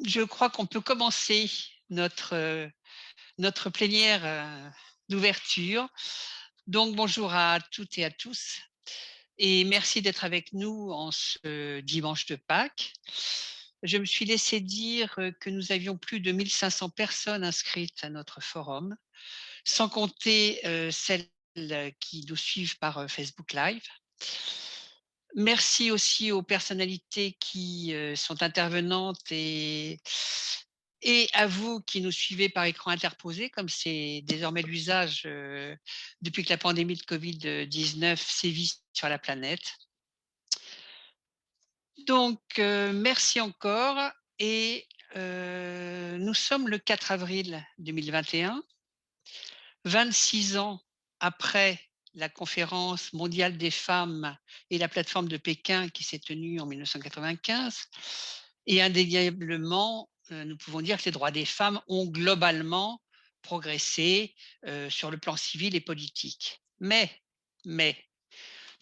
Je crois qu'on peut commencer notre plénière, d'ouverture. Donc bonjour à toutes et à tous et merci d'être avec nous en ce dimanche de Pâques. Je me suis laissé dire, que nous avions plus de 1 500 personnes inscrites à notre forum, sans compter, celles, qui nous suivent par, Facebook Live. Merci aussi aux personnalités qui, sont intervenantes et à vous qui nous suivez par écran interposé, comme c'est désormais l'usage, depuis que la pandémie de Covid-19 sévit sur la planète. Donc, merci encore et nous sommes le 4 avril 2021, 26 ans après la conférence mondiale des femmes et la plateforme de Pékin qui s'est tenue en 1995 et indéniablement, nous pouvons dire que les droits des femmes ont globalement progressé, sur le plan civil et politique. Mais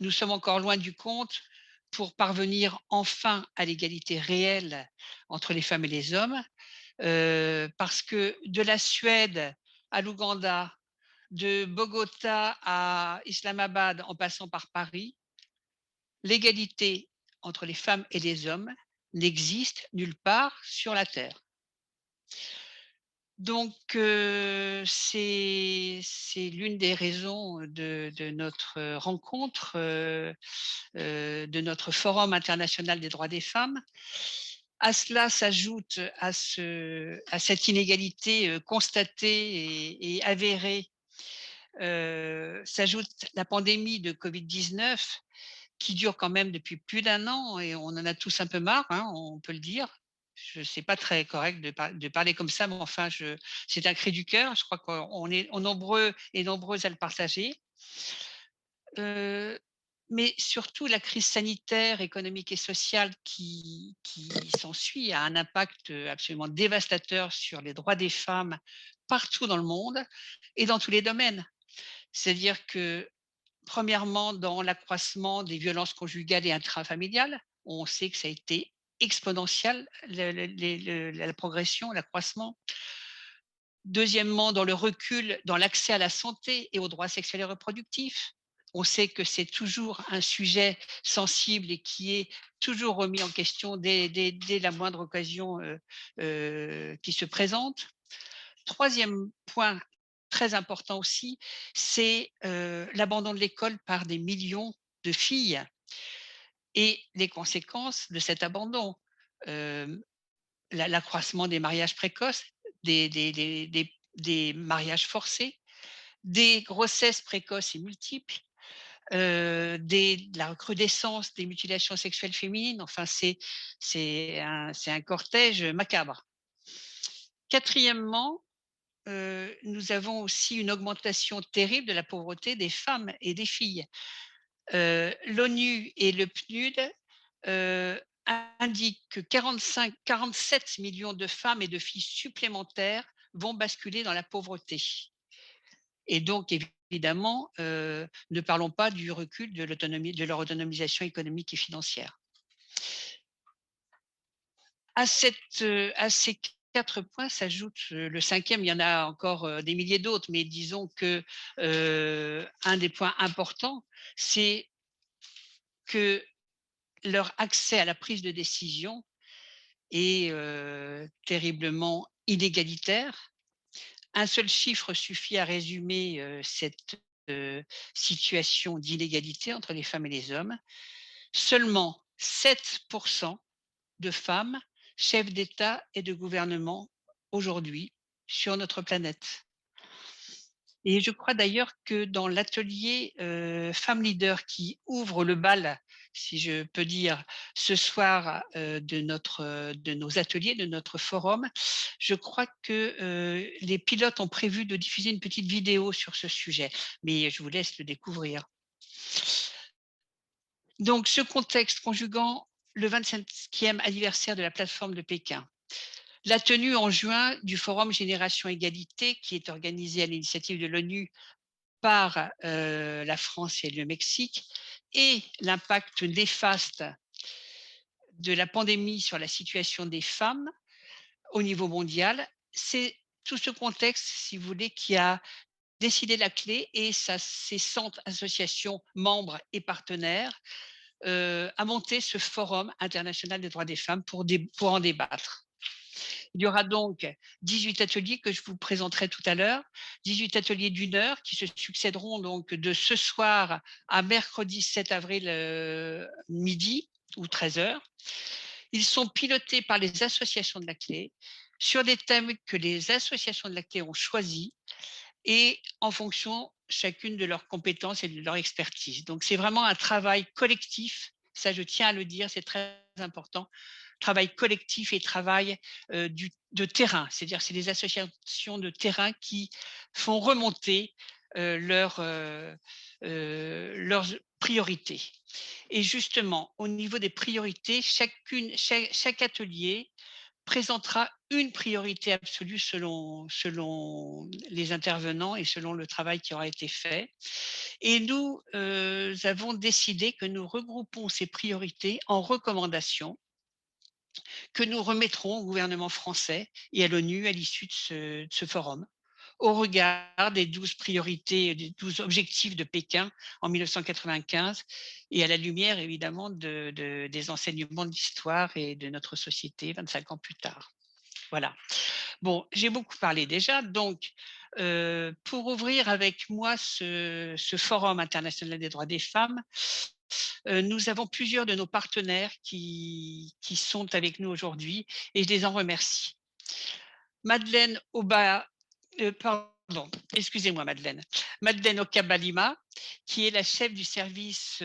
nous sommes encore loin du compte pour parvenir enfin à l'égalité réelle entre les femmes et les hommes, parce que de la Suède à l'Ouganda, de Bogota à Islamabad en passant par Paris, l'égalité entre les femmes et les hommes n'existe nulle part sur la terre. Donc, c'est l'une des raisons de notre rencontre, de notre Forum international des droits des femmes. À cela s'ajoute à cette inégalité, constatée et avérée, s'ajoute la pandémie de Covid-19 qui dure quand même depuis plus d'1 an et on en a tous un peu marre, hein, on peut le dire. Je sais pas très correct de parler comme ça, mais enfin c'est un cri du cœur. Je crois qu'on est nombreux et nombreuses à le partager. Heu, mais surtout la crise sanitaire, économique et sociale qui s'ensuit a un impact, absolument dévastateur sur les droits des femmes partout dans le monde et dans tous les domaines. C'est-à-dire que premièrement, dans l'accroissement des violences conjugales et intrafamiliales, on sait que ça a été exponentiel la progression, l'accroissement. Deuxièmement, dans le recul dans l'accès à la santé et aux droits sexuels et reproductifs. On sait que c'est toujours un sujet sensible et qui est toujours remis en question dès la moindre occasion, qui se présente. Troisième point très important aussi, c'est, l'abandon de l'école par des millions de filles et les conséquences de cet abandon. Hem, l'accroissement des mariages précoces, des mariages forcés, des grossesses précoces et multiples, de la recrudescence des mutilations sexuelles féminines, enfin c'est un cortège macabre. Quatrièmement, nous avons aussi une augmentation terrible de la pauvreté des femmes et des filles. L'ONU et le PNUD, indiquent que 47 millions de femmes et de filles supplémentaires vont basculer dans la pauvreté et donc évidemment, ne parlons pas du recul de leur autonomisation économique et financière. À ces 4 points s'ajoute, le 5e, il y en a encore, des milliers d'autres, mais disons que, un des points importants, c'est que leur accès à la prise de décision est, terriblement inégalitaire. Un seul chiffre suffit à résumer, cette, situation d'inégalité entre les femmes et les hommes. Seulement 7 de femmes chefs d'État et de gouvernement aujourd'hui sur notre planète. Et je crois d'ailleurs que dans l'atelier, Femmes Leaders qui ouvre le bal, si je peux dire, ce soir, de nos ateliers, de notre forum, je crois que, les pilotes ont prévu de diffuser une petite vidéo sur ce sujet, mais je vous laisse le découvrir. Donc ce contexte conjuguant le 25e anniversaire de la plateforme de Pékin, la tenue en juin du forum Génération Égalité qui est organisé à l'initiative de l'ONU par, la France et le Mexique et l'impact néfaste de la pandémie sur la situation des femmes, au niveau mondial. C'est tout ce contexte, si vous voulez, qui a décidé la clé et ses centres, associations, membres et partenaires à monter ce forum international des droits des femmes pour en débattre. Il y aura donc 18 ateliers que je vous présenterai tout à l'heure, 18 ateliers d'1 heure qui se succéderont donc de ce soir à mercredi 7 avril midi ou 13 heures. Ils sont pilotés par les associations de la clé sur des thèmes que les associations de la clé ont choisis et en fonction chacune de leurs compétences et de leur expertise. Donc, c'est vraiment un travail collectif. Ça, je tiens à le dire, c'est très important. Travail collectif et travail de terrain. C'est-à-dire, c'est des associations de terrain qui font remonter leurs priorités. Et justement, au niveau des priorités, chaque atelier présentera une priorité absolue selon les intervenants et selon le travail qui aura été fait. Et nous avons décidé que nous regroupons ces priorités en recommandations que nous remettrons au gouvernement français et à l'ONU à l'issue de ce forum, au regard des 12 priorités, des 12 objectifs de Pékin en 1995 et à la lumière évidemment des enseignements de l'histoire et de notre société 25 ans plus tard. Voilà. Bon, j'ai beaucoup parlé déjà, donc pour ouvrir avec moi ce forum international des droits des femmes, nous avons plusieurs de nos partenaires qui sont avec nous aujourd'hui et je les en remercie. Madeleine Oba, pardon, excusez-moi Madeleine. Madeleine Okabalima, qui est la chef du service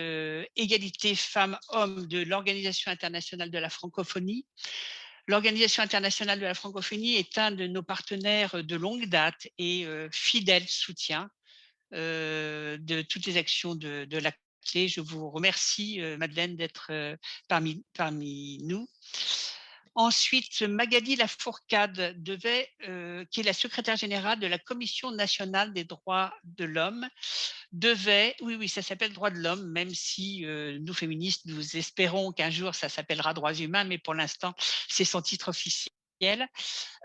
égalité femmes-hommes de l'Organisation internationale de la francophonie. L'Organisation internationale de la francophonie est un de nos partenaires de longue date et fidèle soutien de toutes les actions de la clé. Je vous remercie, Madeleine, d'être parmi nous. Ensuite, Magali Lafourcade qui est la secrétaire générale de la Commission nationale des droits de l'homme, oui, ça s'appelle droits de l'homme, même si nous féministes, nous espérons qu'un jour ça s'appellera droits humains, mais pour l'instant, c'est son titre officiel.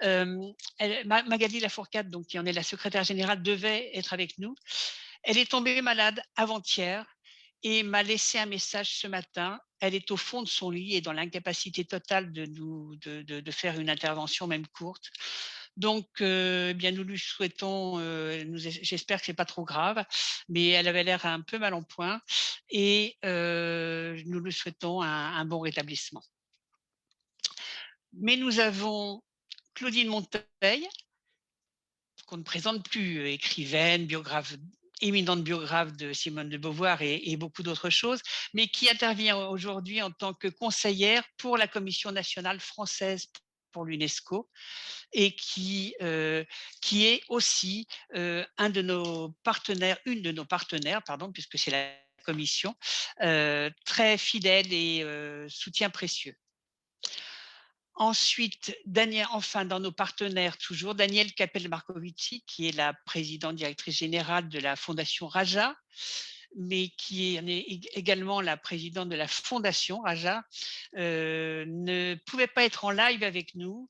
Magali Lafourcade, donc, qui en est la secrétaire générale, devait être avec nous. Elle est tombée malade avant-hier et m'a laissé un message ce matin. Elle est au fond de son lit et dans l'incapacité totale de faire une intervention, même courte. Donc, bien, nous lui souhaitons, j'espère que c'est pas trop grave, mais elle avait l'air un peu mal en point et nous lui souhaitons un bon rétablissement. Mais nous avons Claudine Monteil, qu'on ne présente plus, écrivaine, éminente biographe de Simone de Beauvoir et beaucoup d'autres choses, mais qui intervient aujourd'hui en tant que conseillère pour la Commission nationale française pour l'UNESCO et qui est aussi une de nos partenaires, pardon, puisque c'est la commission, très fidèle et soutien précieux. Ensuite, enfin, dans nos partenaires toujours, Danielle Capel-Marcovici, qui est la présidente directrice générale de la Fondation Raja, mais qui est également la présidente de la Fondation Raja, ne pouvait pas être en live avec nous,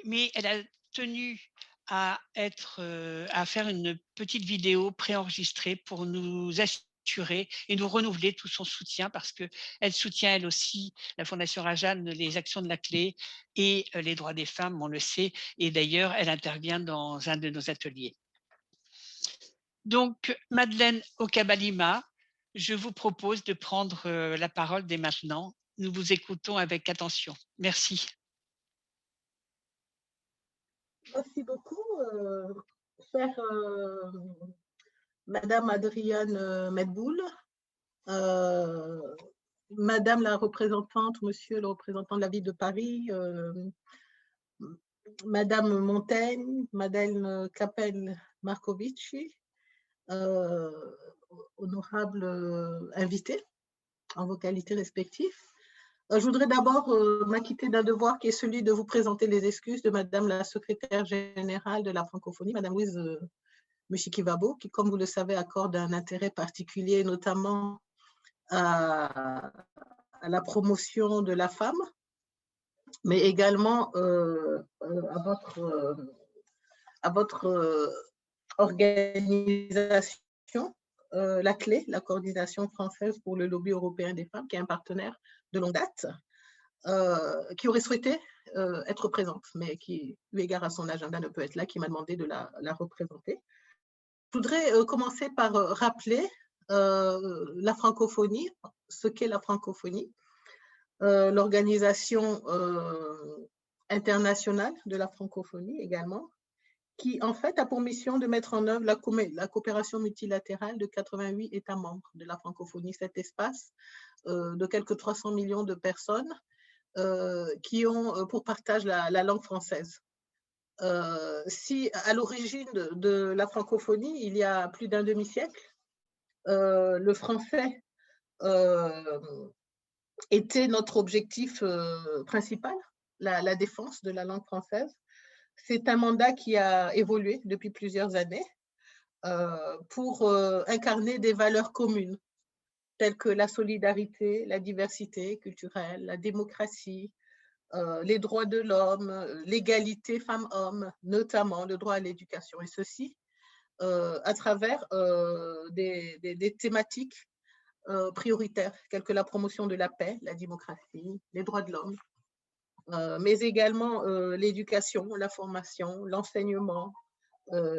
mais elle a tenu à faire une petite vidéo préenregistrée pour nous assurer et nous renouveler tout son soutien parce qu'elle soutient elle aussi, la Fondation Raja, les actions de la clé et les droits des femmes, on le sait, et d'ailleurs elle intervient dans un de nos ateliers. Donc Madeleine Okabalima, je vous propose de prendre la parole dès maintenant. Nous vous écoutons avec attention. Merci. Merci beaucoup, chère Madame Adrienne Medboul, Madame la représentante, Monsieur le représentant de la ville de Paris, Madame Montaigne, Madame Capel-Marcovici, honorables invités en vos qualités respectives. Je voudrais d'abord m'acquitter d'un devoir qui est celui de vous présenter les excuses de Madame la secrétaire générale de la francophonie, Madame Louise Mushikivabo, qui, comme vous le savez, accorde un intérêt particulier, notamment à la promotion de la femme mais également à votre organisation, la CLÉ, la Coordination française pour le lobby européen des femmes, qui est un partenaire de longue date, qui aurait souhaité être présente, mais qui, eu égard à son agenda, ne peut être là, qui m'a demandé de la représenter. Je voudrais commencer par rappeler la francophonie, ce qu'est la francophonie, l'organisation internationale de la francophonie également, qui en fait a pour mission de mettre en œuvre la coopération multilatérale de 88 États membres de la francophonie, cet espace de quelques 300 millions de personnes qui ont pour partage la langue française. Si à l'origine de la francophonie, il y a plus d'un demi-siècle, le français était notre objectif principal, la défense de la langue française. C'est un mandat qui a évolué depuis plusieurs années pour incarner des valeurs communes telles que la solidarité, la diversité culturelle, la démocratie, les droits de l'homme, l'égalité femmes-hommes, notamment le droit à l'éducation, et ceci à travers des thématiques prioritaires, telles que la promotion de la paix, la démocratie, les droits de l'homme, mais également l'éducation, la formation, l'enseignement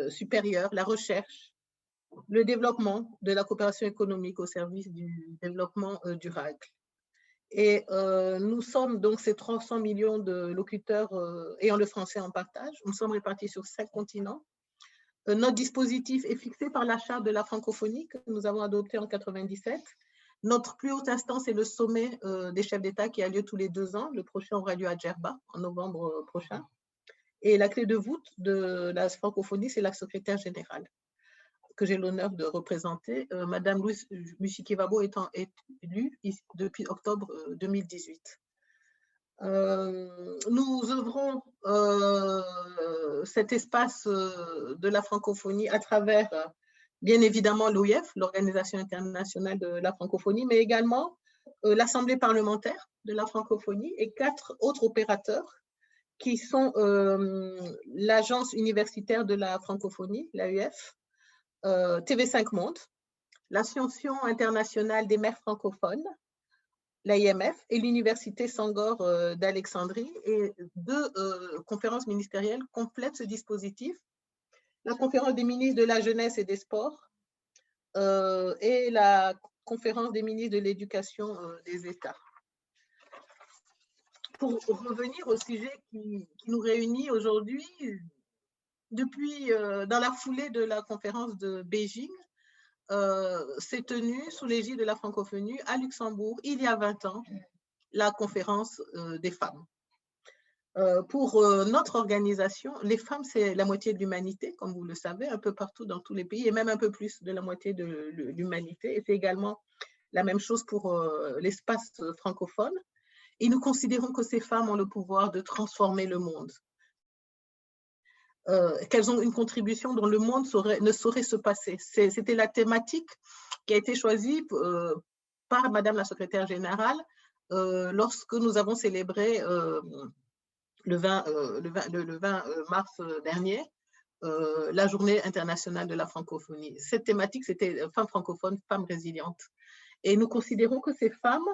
supérieur, la recherche, le développement de la coopération économique au service du développement durable. Et nous sommes donc ces 300 millions de locuteurs ayant le français en partage. Nous sommes répartis sur 5 continents. Notre dispositif est fixé par la charte de la francophonie que nous avons adoptée en 1997. Notre plus haute instance est le sommet des chefs d'État qui a lieu tous les 2 ans. Le prochain aura lieu à Djerba en novembre prochain. Et la clé de voûte de la francophonie, c'est la secrétaire générale que j'ai l'honneur de représenter, Madame Louise Mushikiwabo étant élue depuis octobre 2018. Nous œuvrons cet espace de la francophonie à travers, bien évidemment, l'OIF, l'Organisation internationale de la francophonie, mais également l'Assemblée parlementaire de la francophonie et 4 autres opérateurs qui sont l'Agence universitaire de la francophonie, l'AUF, TV5 Monde, l'Association internationale des maires francophones, l'AIMF, et l'Université Sangor d'Alexandrie. Et 2 conférences ministérielles complètent ce dispositif. La conférence des ministres de la jeunesse et des sports et la conférence des ministres de l'éducation des États. Pour revenir au sujet qui nous réunit aujourd'hui, depuis, dans la foulée de la conférence de Beijing, s'est tenue sous l'égide de la francophonie à Luxembourg, il y a 20 ans, la conférence des femmes. Pour notre organisation, les femmes, c'est la moitié de l'humanité, comme vous le savez, un peu partout dans tous les pays, et même un peu plus de la moitié de l'humanité. Et c'est également la même chose pour l'espace francophone. Et nous considérons que ces femmes ont le pouvoir de transformer le monde. Qu'elles ont une contribution dont le monde ne saurait se passer. C'était la thématique qui a été choisie par Madame la secrétaire générale lorsque nous avons célébré le 20 mars dernier la journée internationale de la francophonie. Cette thématique, c'était femmes francophones, femmes résilientes. Et nous considérons que ces femmes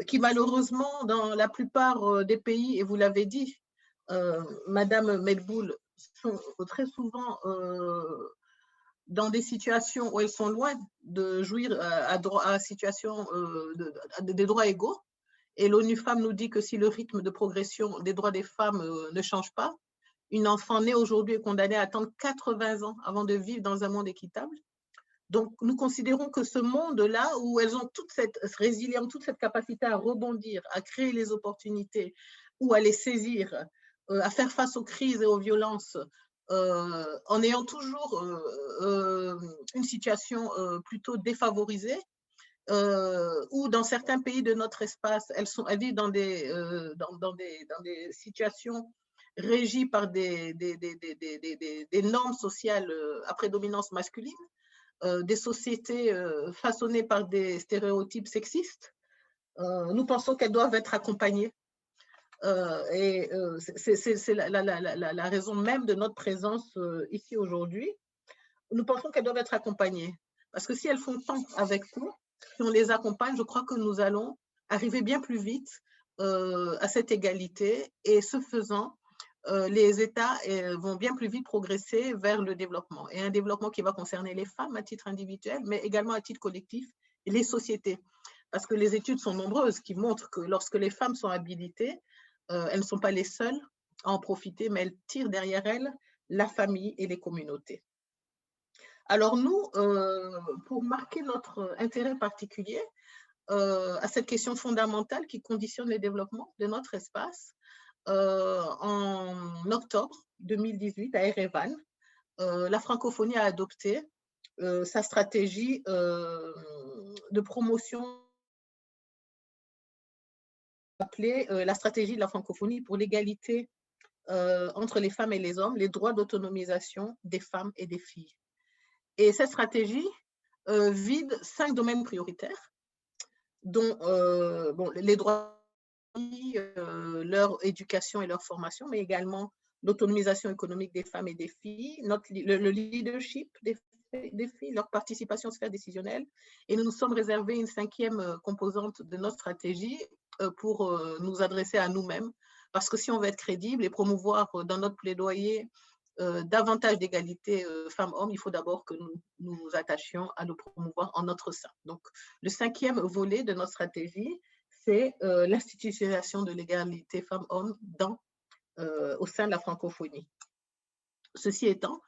qui malheureusement dans la plupart des pays, et vous l'avez dit, Madame Medboul, sont très souvent dans des situations où elles sont loin de jouir à situation des droits égaux. Et l'ONU Femmes nous dit que si le rythme de progression des droits des femmes ne change pas, une enfant née aujourd'hui est condamnée à attendre 80 ans avant de vivre dans un monde équitable. Donc, nous considérons que ce monde-là, où elles ont toute cette résilience, toute cette capacité à rebondir, à créer les opportunités ou à les saisir, à faire face aux crises et aux violences, en ayant toujours une situation plutôt défavorisée, ou dans certains pays de notre espace, elles vivent dans des situations régies par des normes sociales à prédominance masculine, des sociétés façonnées par des stéréotypes sexistes. Nous pensons qu'elles doivent être accompagnées C'est la raison même de notre présence ici aujourd'hui. Nous pensons qu'elles doivent être accompagnées. Parce que si elles font tant avec nous, si on les accompagne, je crois que nous allons arriver bien plus vite à cette égalité. Et ce faisant, les États vont bien plus vite progresser vers le développement. Et un développement qui va concerner les femmes à titre individuel, mais également à titre collectif, et les sociétés. Parce que les études sont nombreuses qui montrent que lorsque les femmes sont habilitées, elles ne sont pas les seules à en profiter, mais elles tirent derrière elles la famille et les communautés. Alors nous, pour marquer notre intérêt particulier à cette question fondamentale qui conditionne le développement de notre espace, en octobre 2018 à Erevan, la francophonie a adopté sa stratégie de promotion appelée la stratégie de la francophonie pour l'égalité entre les femmes et les hommes, les droits d'autonomisation des femmes et des filles. Et cette stratégie vide 5 domaines prioritaires, dont les droits, leur éducation et leur formation, mais également l'autonomisation économique des femmes et des filles, le leadership des filles, leur participation aux sphères décisionnelles. Et nous nous sommes réservés une 5e composante de notre stratégie pour nous adresser à nous-mêmes. Parce que si on veut être crédible et promouvoir dans notre plaidoyer davantage d'égalité femmes-hommes, il faut d'abord que nous nous attachions à le promouvoir en notre sein. Donc, le 5e volet de notre stratégie, c'est l'institutionnalisation de l'égalité femmes-hommes au sein de la francophonie. Ceci étant,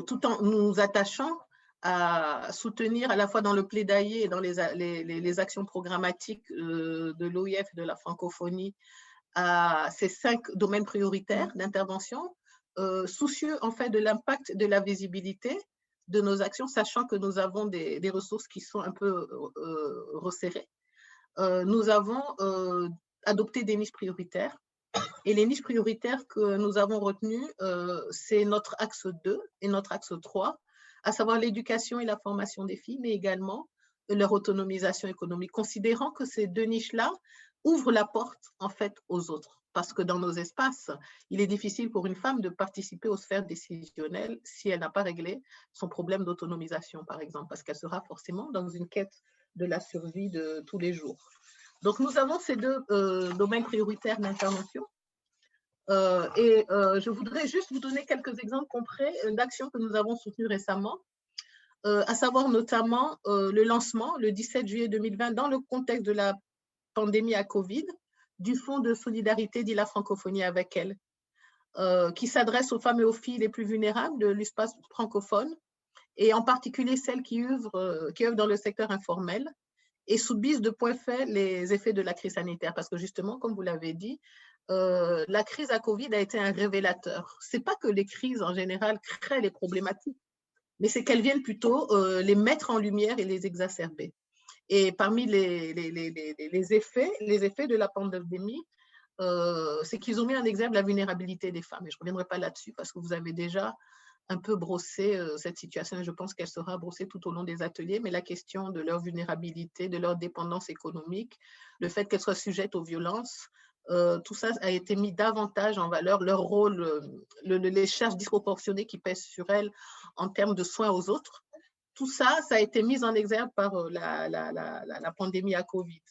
tout en nous attachant à soutenir à la fois dans le plaidoyer et dans les actions programmatiques de l'OIF et de la francophonie à ces 5 domaines prioritaires d'intervention, soucieux en fait de l'impact de la visibilité de nos actions, sachant que nous avons des ressources qui sont un peu resserrées. Nous avons adopté des niches prioritaires. Et les niches prioritaires que nous avons retenues, c'est notre axe 2 et notre axe 3, à savoir l'éducation et la formation des filles, mais également leur autonomisation économique, considérant que ces 2 niches-là ouvrent la porte en fait aux autres. Parce que dans nos espaces, il est difficile pour une femme de participer aux sphères décisionnelles si elle n'a pas réglé son problème d'autonomisation, par exemple, parce qu'elle sera forcément dans une quête de la survie de tous les jours. Donc, nous avons ces 2 domaines prioritaires d'intervention. Je voudrais juste vous donner quelques exemples concrets d'actions que nous avons soutenues récemment, à savoir notamment le lancement, le 17 juillet 2020, dans le contexte de la pandémie à Covid, du Fonds de solidarité dit la francophonie avec elle, qui s'adresse aux femmes et aux filles les plus vulnérables de l'espace francophone, et en particulier celles qui œuvrent dans le secteur informel et subissent de plein fait les effets de la crise sanitaire. Parce que justement, comme vous l'avez dit, la crise à Covid a été un révélateur. Ce n'est pas que les crises en général créent les problématiques, mais c'est qu'elles viennent plutôt les mettre en lumière et les exacerber. Et parmi les effets de la pandémie, c'est qu'ils ont mis en exergue la vulnérabilité des femmes. Et je ne reviendrai pas là-dessus parce que vous avez déjà un peu brossé cette situation et je pense qu'elle sera brossée tout au long des ateliers, mais la question de leur vulnérabilité, de leur dépendance économique, le fait qu'elles soient sujettes aux violences, tout ça a été mis davantage en valeur, leur rôle, les charges disproportionnées qui pèsent sur elles en termes de soins aux autres. Tout ça, ça a été mis en exergue par la pandémie à Covid.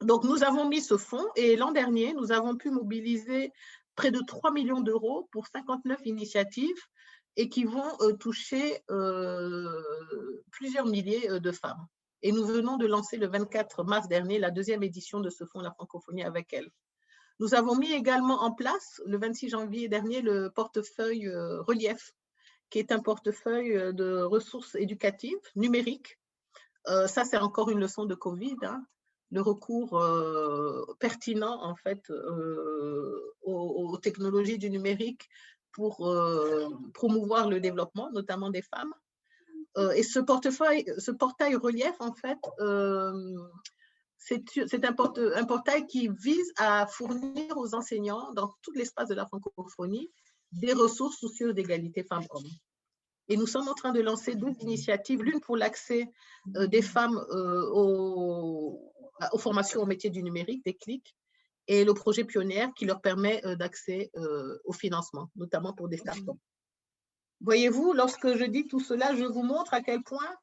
Donc, nous avons mis ce fonds et l'an dernier, nous avons pu mobiliser près de 3 millions d'euros pour 59 initiatives et qui vont toucher plusieurs milliers de femmes. Et nous venons de lancer le 24 mars dernier la 2e édition de ce fonds La Francophonie avec elle. Nous avons mis également en place, le 26 janvier dernier, le portefeuille Relief, qui est un portefeuille de ressources éducatives numériques. Ça, c'est encore une leçon de Covid, hein. Le recours pertinent, en fait, aux technologies du numérique pour promouvoir le développement, notamment des femmes. Et ce portail Relief, en fait, c'est un portail qui vise à fournir aux enseignants, dans tout l'espace de la francophonie, des ressources soucieuses d'égalité femmes-hommes. Et nous sommes en train de lancer 2 initiatives, l'une pour l'accès des femmes aux formations au métier du numérique, des CLIC, et le projet Pionnière qui leur permet d'accès au financement, notamment pour des startups. Voyez-vous, lorsque je dis tout cela, je vous montre à quel point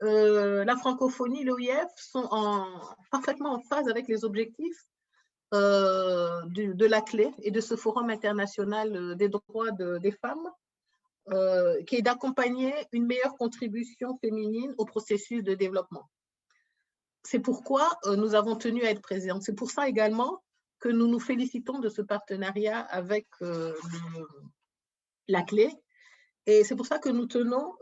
la francophonie, l'OIF sont parfaitement en phase avec les objectifs de la clé et de ce forum international des droits des femmes, qui est d'accompagner une meilleure contribution féminine au processus de développement. C'est pourquoi nous avons tenu à être présents. C'est pour ça également que nous nous félicitons de ce partenariat avec la clé. Et c'est pour ça que nous tenons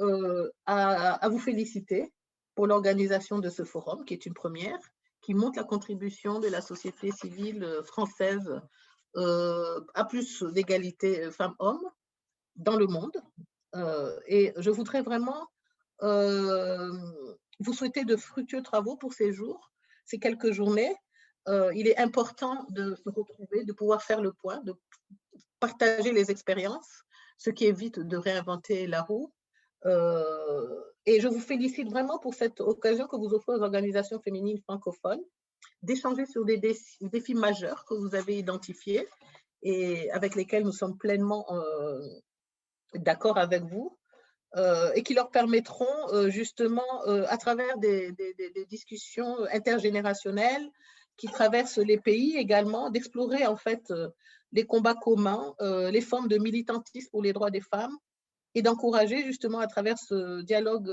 à vous féliciter pour l'organisation de ce forum, qui est une première, qui montre la contribution de la société civile française à plus d'égalité femmes-hommes dans le monde. Et je voudrais vraiment vous souhaiter de fructueux travaux pour ces jours, ces quelques journées. Il est important de se retrouver, de pouvoir faire le point, de partager les expériences, ce qui évite de réinventer la roue. Et je vous félicite vraiment pour cette occasion que vous offrez aux organisations féminines francophones d'échanger sur des défis majeurs que vous avez identifiés et avec lesquels nous sommes pleinement d'accord avec vous, et qui leur permettront justement, à travers des discussions intergénérationnelles qui traversent les pays également, d'explorer en fait les combats communs, les formes de militantisme pour les droits des femmes, et d'encourager justement à travers ce dialogue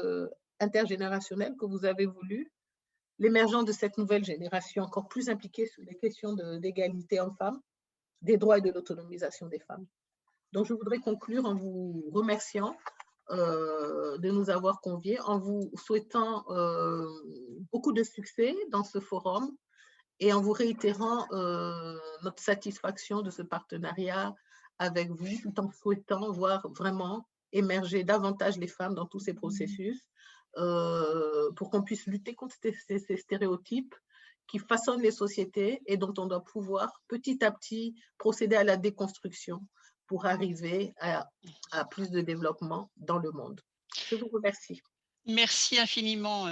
intergénérationnel que vous avez voulu, l'émergence de cette nouvelle génération encore plus impliquée sur les questions d'égalité hommes-femmes, des droits et de l'autonomisation des femmes. Donc, je voudrais conclure en vous remerciant de nous avoir conviés, en vous souhaitant beaucoup de succès dans ce forum et en vous réitérant notre satisfaction de ce partenariat avec vous, tout en souhaitant voir vraiment émerger davantage les femmes dans tous ces processus pour qu'on puisse lutter contre ces stéréotypes qui façonnent les sociétés et dont on doit pouvoir petit à petit procéder à la déconstruction pour arriver à plus de développement dans le monde. Je vous remercie. Merci infiniment,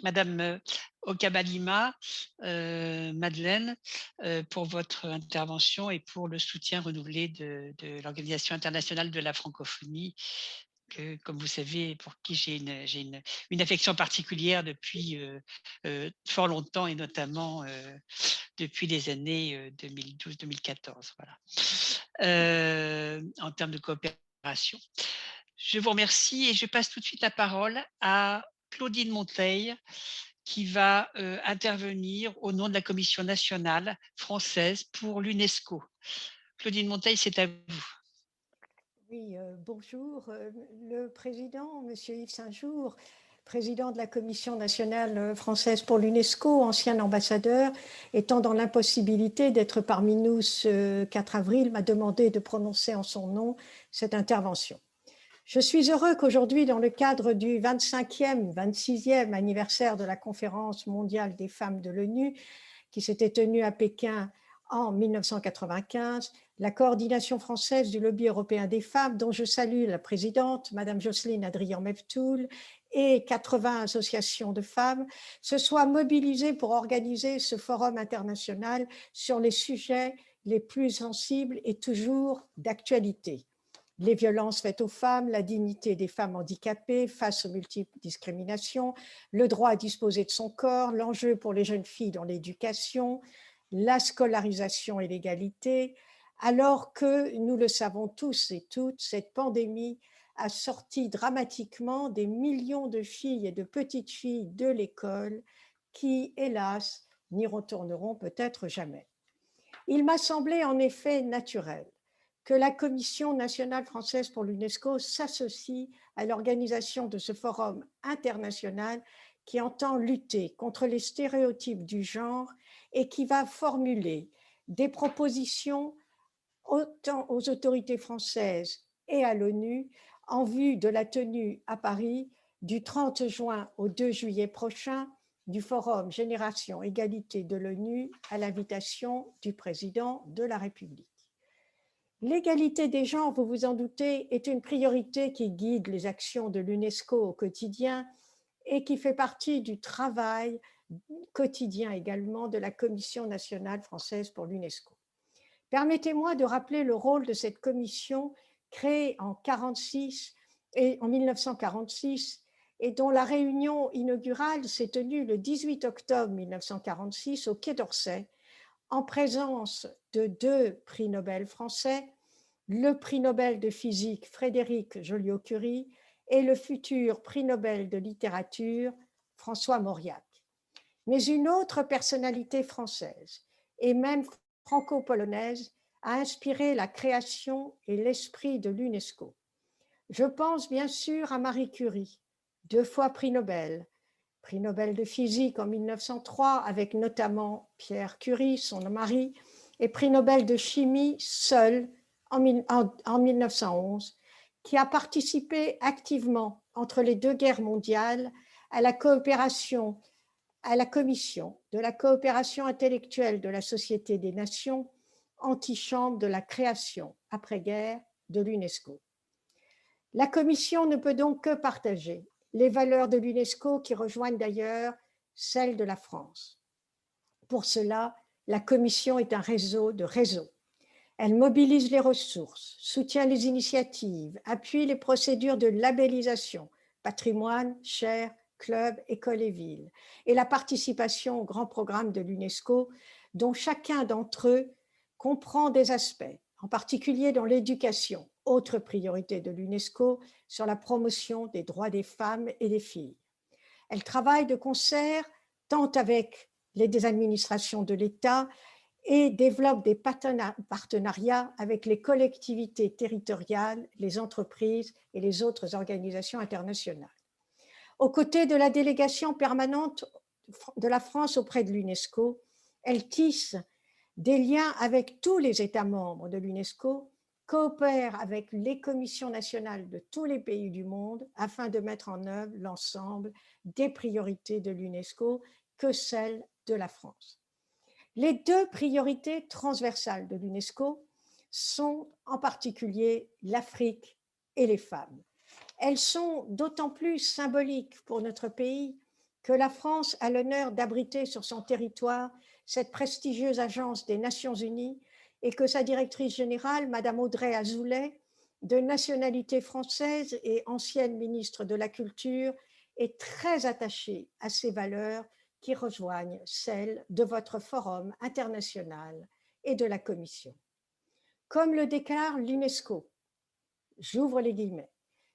Madame Okabalima, Madeleine, pour votre intervention et pour le soutien renouvelé de l'Organisation internationale de la francophonie, que, comme vous savez, pour qui j'ai une affection particulière depuis fort longtemps et notamment depuis les années 2012-2014. Voilà. En termes de coopération. Je vous remercie et je passe tout de suite la parole à Claudine Monteil qui va intervenir au nom de la Commission nationale française pour l'UNESCO. Claudine Monteil, c'est à vous. Oui, bonjour. Le président, Monsieur Yves Saint-Jour, président de la Commission nationale française pour l'UNESCO, ancien ambassadeur, étant dans l'impossibilité d'être parmi nous ce 4 avril, m'a demandé de prononcer en son nom cette intervention. Je suis heureux qu'aujourd'hui, dans le cadre du 26e anniversaire de la Conférence mondiale des femmes de l'ONU, qui s'était tenue à Pékin en 1995, la coordination française du lobby européen des femmes, dont je salue la présidente, Madame Jocelyne Adrian-Meftoul, et 80 associations de femmes, se soient mobilisées pour organiser ce forum international sur les sujets les plus sensibles et toujours d'actualité. Les violences faites aux femmes, la dignité des femmes handicapées face aux multiples discriminations, le droit à disposer de son corps, l'enjeu pour les jeunes filles dans l'éducation, la scolarisation et l'égalité, alors que, nous le savons tous et toutes, cette pandémie a sorti dramatiquement des millions de filles et de petites filles de l'école qui, hélas, n'y retourneront peut-être jamais. Il m'a semblé en effet naturel que la Commission nationale française pour l'UNESCO s'associe à l'organisation de ce forum international qui entend lutter contre les stéréotypes du genre et qui va formuler des propositions autant aux autorités françaises et à l'ONU en vue de la tenue à Paris du 30 juin au 2 juillet prochain du Forum Génération Égalité de l'ONU à l'invitation du président de la République. L'égalité des genres, vous vous en doutez, est une priorité qui guide les actions de l'UNESCO au quotidien et qui fait partie du travail quotidien également de la Commission nationale française pour l'UNESCO. Permettez-moi de rappeler le rôle de cette commission créée en 1946 et dont la réunion inaugurale s'est tenue le 18 octobre 1946 au Quai d'Orsay, en présence de 2 prix Nobel français, le prix Nobel de physique Frédéric Joliot-Curie et le futur prix Nobel de littérature François Mauriac. Mais une autre personnalité française, et même franco-polonaise, a inspiré la création et l'esprit de l'UNESCO. Je pense bien sûr à Marie Curie, 2 fois prix Nobel de physique en 1903 avec notamment Pierre Curie, son mari, et prix Nobel de chimie seul en 1911, qui a participé activement entre les 2 guerres mondiales à la commission de la coopération intellectuelle de la Société des Nations, antichambre de la création après-guerre de l'UNESCO. La Commission ne peut donc que partager les valeurs de l'UNESCO qui rejoignent d'ailleurs celles de la France. Pour cela, la Commission est un réseau de réseaux. Elle mobilise les ressources, soutient les initiatives, appuie les procédures de labellisation, patrimoine, chaires, clubs, écoles et villes, et la participation aux grands programmes de l'UNESCO, dont chacun d'entre eux comprend des aspects, en particulier dans l'éducation, autre priorité de l'UNESCO, sur la promotion des droits des femmes et des filles. Elle travaille de concert tant avec les administrations de l'État et développe des partenariats avec les collectivités territoriales, les entreprises et les autres organisations internationales. Aux côtés de la délégation permanente de la France auprès de l'UNESCO, elle tisse des liens avec tous les États membres de l'UNESCO, coopère avec les commissions nationales de tous les pays du monde afin de mettre en œuvre l'ensemble des priorités de l'UNESCO que celles de la France. Les 2 priorités transversales de l'UNESCO sont en particulier l'Afrique et les femmes. Elles sont d'autant plus symboliques pour notre pays que la France a l'honneur d'abriter sur son territoire cette prestigieuse agence des Nations Unies et que sa directrice générale, Madame Audrey Azoulay, de nationalité française et ancienne ministre de la Culture, est très attachée à ces valeurs qui rejoignent celles de votre forum international et de la Commission. Comme le déclare l'UNESCO, j'ouvre les guillemets,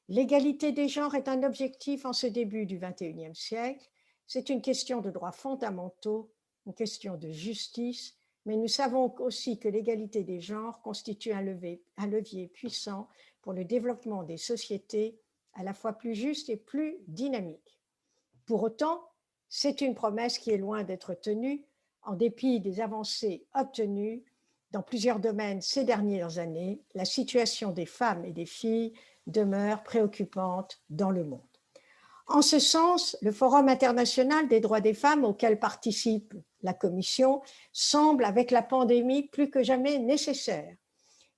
l'égalité des genres est un objectif en ce début du XXIe siècle. C'est une question de droits fondamentaux, une question de justice, mais nous savons aussi que l'égalité des genres constitue un levier puissant pour le développement des sociétés à la fois plus justes et plus dynamiques. Pour autant, c'est une promesse qui est loin d'être tenue, en dépit des avancées obtenues dans plusieurs domaines ces dernières années. La situation des femmes et des filles demeure préoccupante dans le monde. En ce sens, le Forum international des droits des femmes auquel participe la Commission semble, avec la pandémie, plus que jamais nécessaire.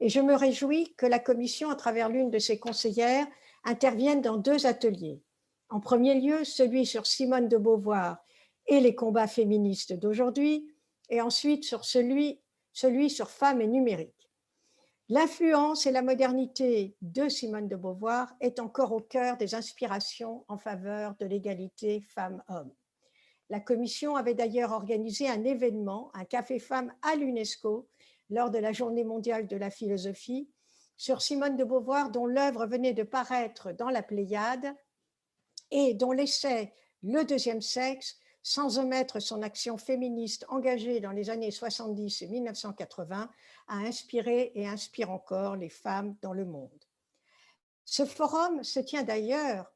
Et je me réjouis que la Commission, à travers l'une de ses conseillères, intervienne dans 2 ateliers. En premier lieu, celui sur Simone de Beauvoir et les combats féministes d'aujourd'hui, et ensuite sur celui sur femmes et numérique. L'influence et la modernité de Simone de Beauvoir est encore au cœur des inspirations en faveur de l'égalité femmes-hommes. La Commission avait d'ailleurs organisé un événement, un café femmes à l'UNESCO, lors de la Journée mondiale de la philosophie, sur Simone de Beauvoir, dont l'œuvre venait de paraître dans la Pléiade et dont l'essai « Le deuxième sexe », sans omettre son action féministe engagée dans les années 70 et 1980, a inspiré et inspire encore les femmes dans le monde. Ce forum se tient d'ailleurs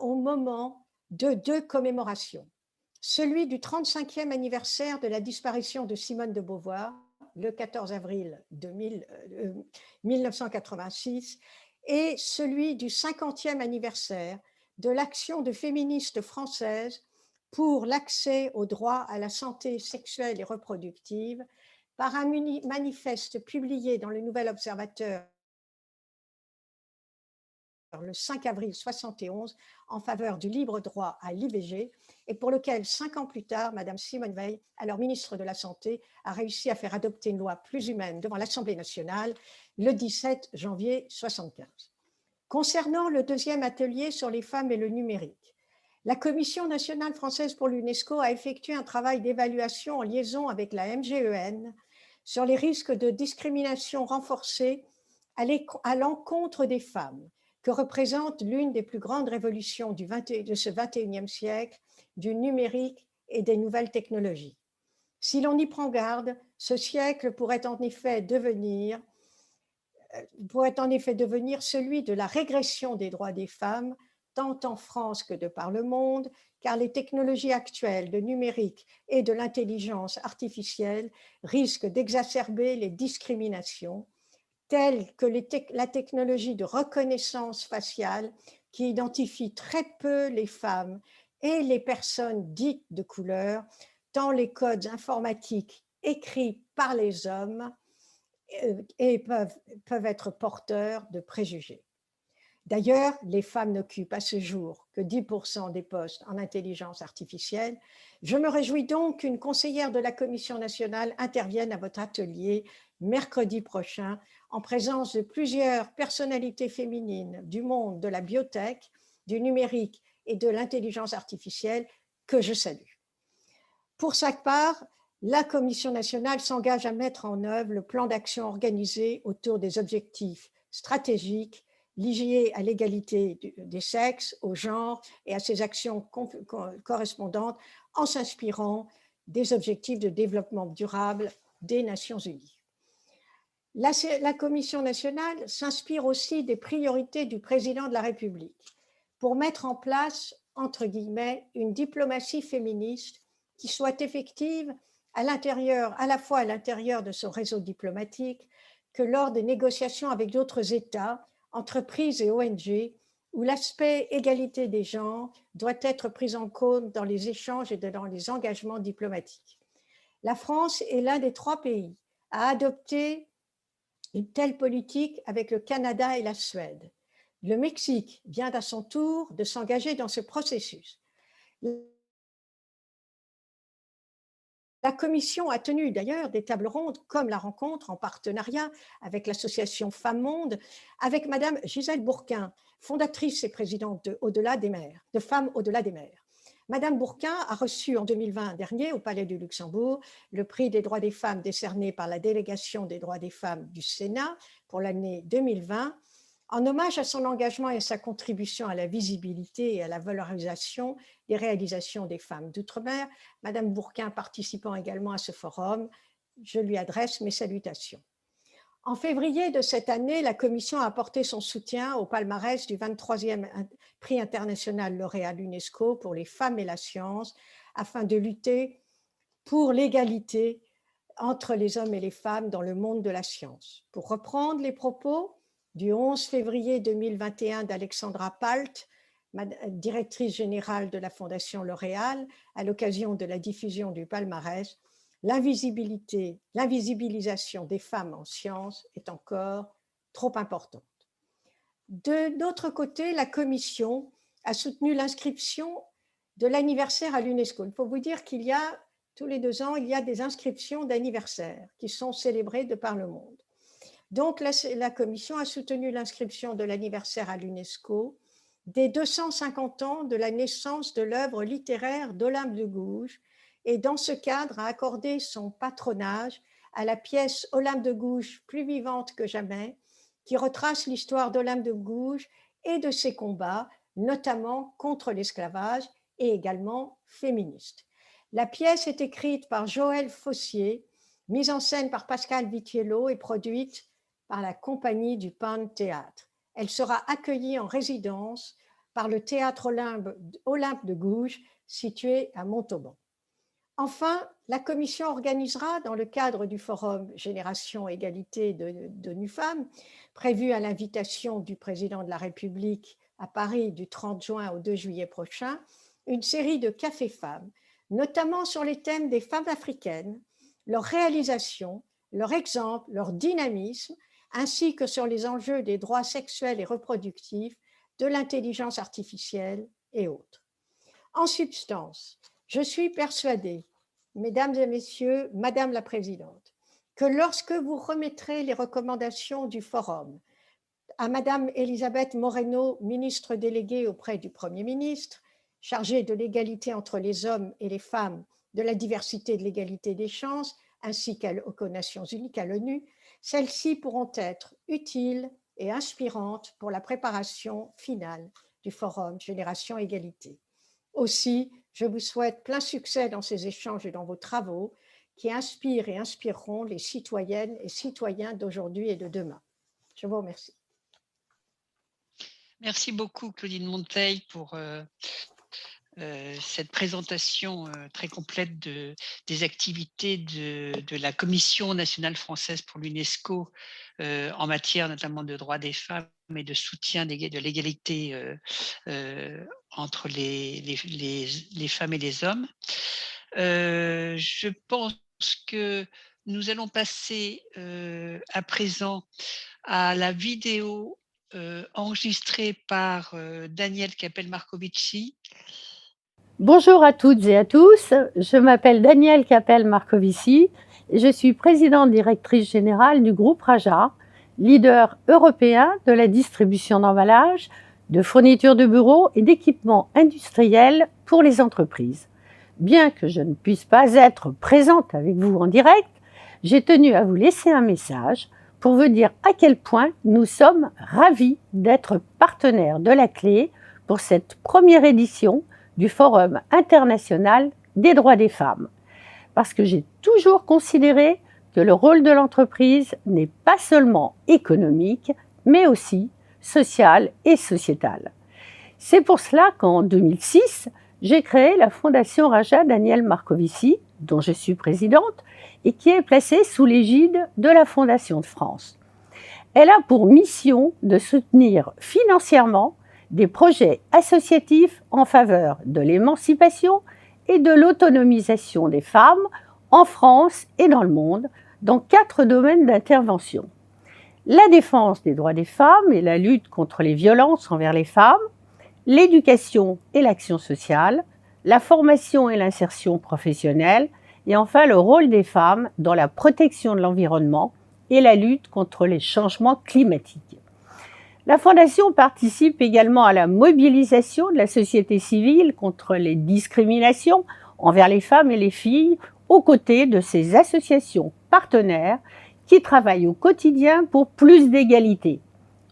au moment de 2 commémorations. Celui du 35e anniversaire de la disparition de Simone de Beauvoir, le 14 avril 1986, et celui du 50e anniversaire de l'action de féministes françaises pour l'accès au droit à la santé sexuelle et reproductive par un manifeste publié dans le Nouvel Observateur le 5 avril 1971 en faveur du libre droit à l'IVG et pour lequel, 5 ans plus tard, Mme Simone Veil, alors ministre de la Santé, a réussi à faire adopter une loi plus humaine devant l'Assemblée nationale le 17 janvier 1975. Concernant le deuxième atelier sur les femmes et le numérique, la Commission nationale française pour l'UNESCO a effectué un travail d'évaluation en liaison avec la MGEN sur les risques de discrimination renforcée à l'encontre des femmes, que représente l'une des plus grandes révolutions de ce 21e siècle, du numérique et des nouvelles technologies. Si l'on y prend garde, ce siècle pourrait en effet devenir celui de la régression des droits des femmes, tant en France que de par le monde, car les technologies actuelles de numérique et de l'intelligence artificielle risquent d'exacerber les discriminations, telles que la technologie de reconnaissance faciale qui identifie très peu les femmes et les personnes dites de couleur, tant les codes informatiques écrits par les hommes et peuvent être porteurs de préjugés. D'ailleurs, les femmes n'occupent à ce jour que 10% des postes en intelligence artificielle. Je me réjouis donc qu'une conseillère de la Commission nationale intervienne à votre atelier mercredi prochain en présence de plusieurs personnalités féminines du monde de la biotech, du numérique et de l'intelligence artificielle que je salue. Pour sa part, la Commission nationale s'engage à mettre en œuvre le plan d'action organisé autour des objectifs stratégiques liées à l'égalité des sexes, au genre et à ses actions correspondantes en s'inspirant des objectifs de développement durable des Nations Unies. La Commission nationale s'inspire aussi des priorités du président de la République pour mettre en place, entre guillemets, une diplomatie féministe qui soit effective à la fois à l'intérieur de son réseau diplomatique que lors des négociations avec d'autres États, entreprises et ONG, où l'aspect égalité des genres doit être pris en compte dans les échanges et dans les engagements diplomatiques. La France est l'un des 3 pays à adopter une telle politique avec le Canada et la Suède. Le Mexique vient à son tour de s'engager dans ce processus. La Commission a tenu d'ailleurs des tables rondes, comme la rencontre en partenariat avec l'association Femmes Monde, avec Madame Gisèle Bourquin, fondatrice et présidente de Femmes au-delà des mers. Madame Bourquin a reçu en 2020 dernier au Palais du Luxembourg le prix des droits des femmes décerné par la délégation des droits des femmes du Sénat pour l'année 2020, en hommage à son engagement et à sa contribution à la visibilité et à la valorisation des réalisations des femmes d'outre-mer. Madame Bourquin participant également à ce forum, je lui adresse mes salutations. En février de cette année, la Commission a apporté son soutien au palmarès du 23e prix international lauréat à l'UNESCO pour les femmes et la science, afin de lutter pour l'égalité entre les hommes et les femmes dans le monde de la science. Pour reprendre les propos du 11 février 2021 d'Alexandra Palt, directrice générale de la Fondation L'Oréal, à l'occasion de la diffusion du palmarès, l'invisibilisation des femmes en sciences est encore trop importante. De notre côté, la Commission a soutenu l'inscription de l'anniversaire à l'UNESCO. Il faut vous dire qu'il y a, tous les 2 ans, il y a des inscriptions d'anniversaire qui sont célébrées de par le monde. Donc, la Commission a soutenu l'inscription de l'anniversaire à l'UNESCO des 250 ans de la naissance de l'œuvre littéraire d'Olympe de Gouges et dans ce cadre a accordé son patronage à la pièce Olympe de Gouges, plus vivante que jamais, qui retrace l'histoire d'Olympe de Gouges et de ses combats, notamment contre l'esclavage et également féministe. La pièce est écrite par Joël Fossier, mise en scène par Pascal Vitiello et produite par la compagnie du Pan Théâtre. Elle sera accueillie en résidence par le théâtre Olympe de Gouges, situé à Montauban. Enfin, la Commission organisera, dans le cadre du forum Génération Égalité de NUFEM, prévu à l'invitation du président de la République à Paris du 30 juin au 2 juillet prochain, une série de cafés femmes, notamment sur les thèmes des femmes africaines, leur réalisation, leur exemple, leur dynamisme, ainsi que sur les enjeux des droits sexuels et reproductifs de l'intelligence artificielle et autres. En substance, je suis persuadée, Mesdames et Messieurs, Madame la Présidente, que lorsque vous remettrez les recommandations du Forum à Madame Elisabeth Moreno, ministre déléguée auprès du Premier ministre, chargée de l'égalité entre les hommes et les femmes, de la diversité et de l'égalité des chances, ainsi qu'aux Nations Unies, qu'à l'ONU, celles-ci pourront être utiles et inspirantes pour la préparation finale du Forum Génération Égalité. Aussi, je vous souhaite plein succès dans ces échanges et dans vos travaux qui inspirent et inspireront les citoyennes et citoyens d'aujourd'hui et de demain. Je vous remercie. Merci beaucoup, Claudine Monteil, pour cette présentation très complète des activités de la Commission nationale française pour l'UNESCO en matière notamment de droits des femmes et de soutien de l'égalité entre les femmes et les hommes. Je pense que nous allons passer à présent à la vidéo enregistrée par Daniel Capel-Marcovici. Bonjour à toutes et à tous, je m'appelle Danielle Capel-Marcovici et je suis présidente directrice générale du groupe Raja, leader européen de la distribution d'emballages, de fournitures de bureaux et d'équipements industriels pour les entreprises. Bien que je ne puisse pas être présente avec vous en direct, j'ai tenu à vous laisser un message pour vous dire à quel point nous sommes ravis d'être partenaires de la clé pour cette première édition du Forum international des droits des femmes. Parce que j'ai toujours considéré que le rôle de l'entreprise n'est pas seulement économique, mais aussi social et sociétal. C'est pour cela qu'en 2006, j'ai créé la Fondation Raja Daniel Marcovici, dont je suis présidente, et qui est placée sous l'égide de la Fondation de France. Elle a pour mission de soutenir financièrement des projets associatifs en faveur de l'émancipation et de l'autonomisation des femmes en France et dans le monde, dans 4 domaines d'intervention. La défense des droits des femmes et la lutte contre les violences envers les femmes, l'éducation et l'action sociale, la formation et l'insertion professionnelle, et enfin le rôle des femmes dans la protection de l'environnement et la lutte contre les changements climatiques. La Fondation participe également à la mobilisation de la société civile contre les discriminations envers les femmes et les filles, aux côtés de ces associations partenaires qui travaillent au quotidien pour plus d'égalité.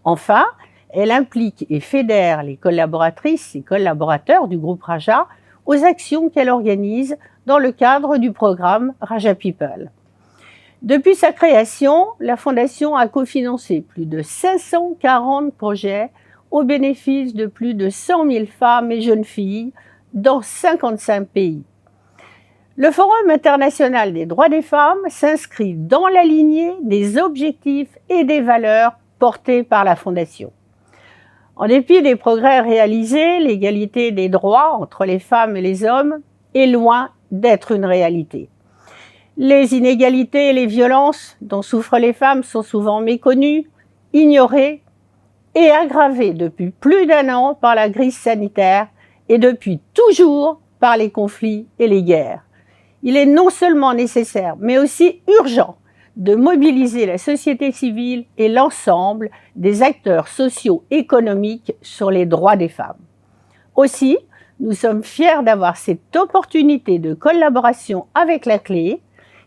Enfin, elle implique et fédère les collaboratrices et collaborateurs du groupe Raja aux actions qu'elle organise dans le cadre du programme Raja People. Depuis sa création, la Fondation a cofinancé plus de 540 projets au bénéfice de plus de 100 000 femmes et jeunes filles dans 55 pays. Le Forum international des droits des femmes s'inscrit dans la lignée des objectifs et des valeurs portés par la Fondation. En dépit des progrès réalisés, l'égalité des droits entre les femmes et les hommes est loin d'être une réalité. Les inégalités et les violences dont souffrent les femmes sont souvent méconnues, ignorées et aggravées depuis plus d'1 an par la crise sanitaire et depuis toujours par les conflits et les guerres. Il est non seulement nécessaire, mais aussi urgent de mobiliser la société civile et l'ensemble des acteurs socio-économiques sur les droits des femmes. Aussi, nous sommes fiers d'avoir cette opportunité de collaboration avec la Clé,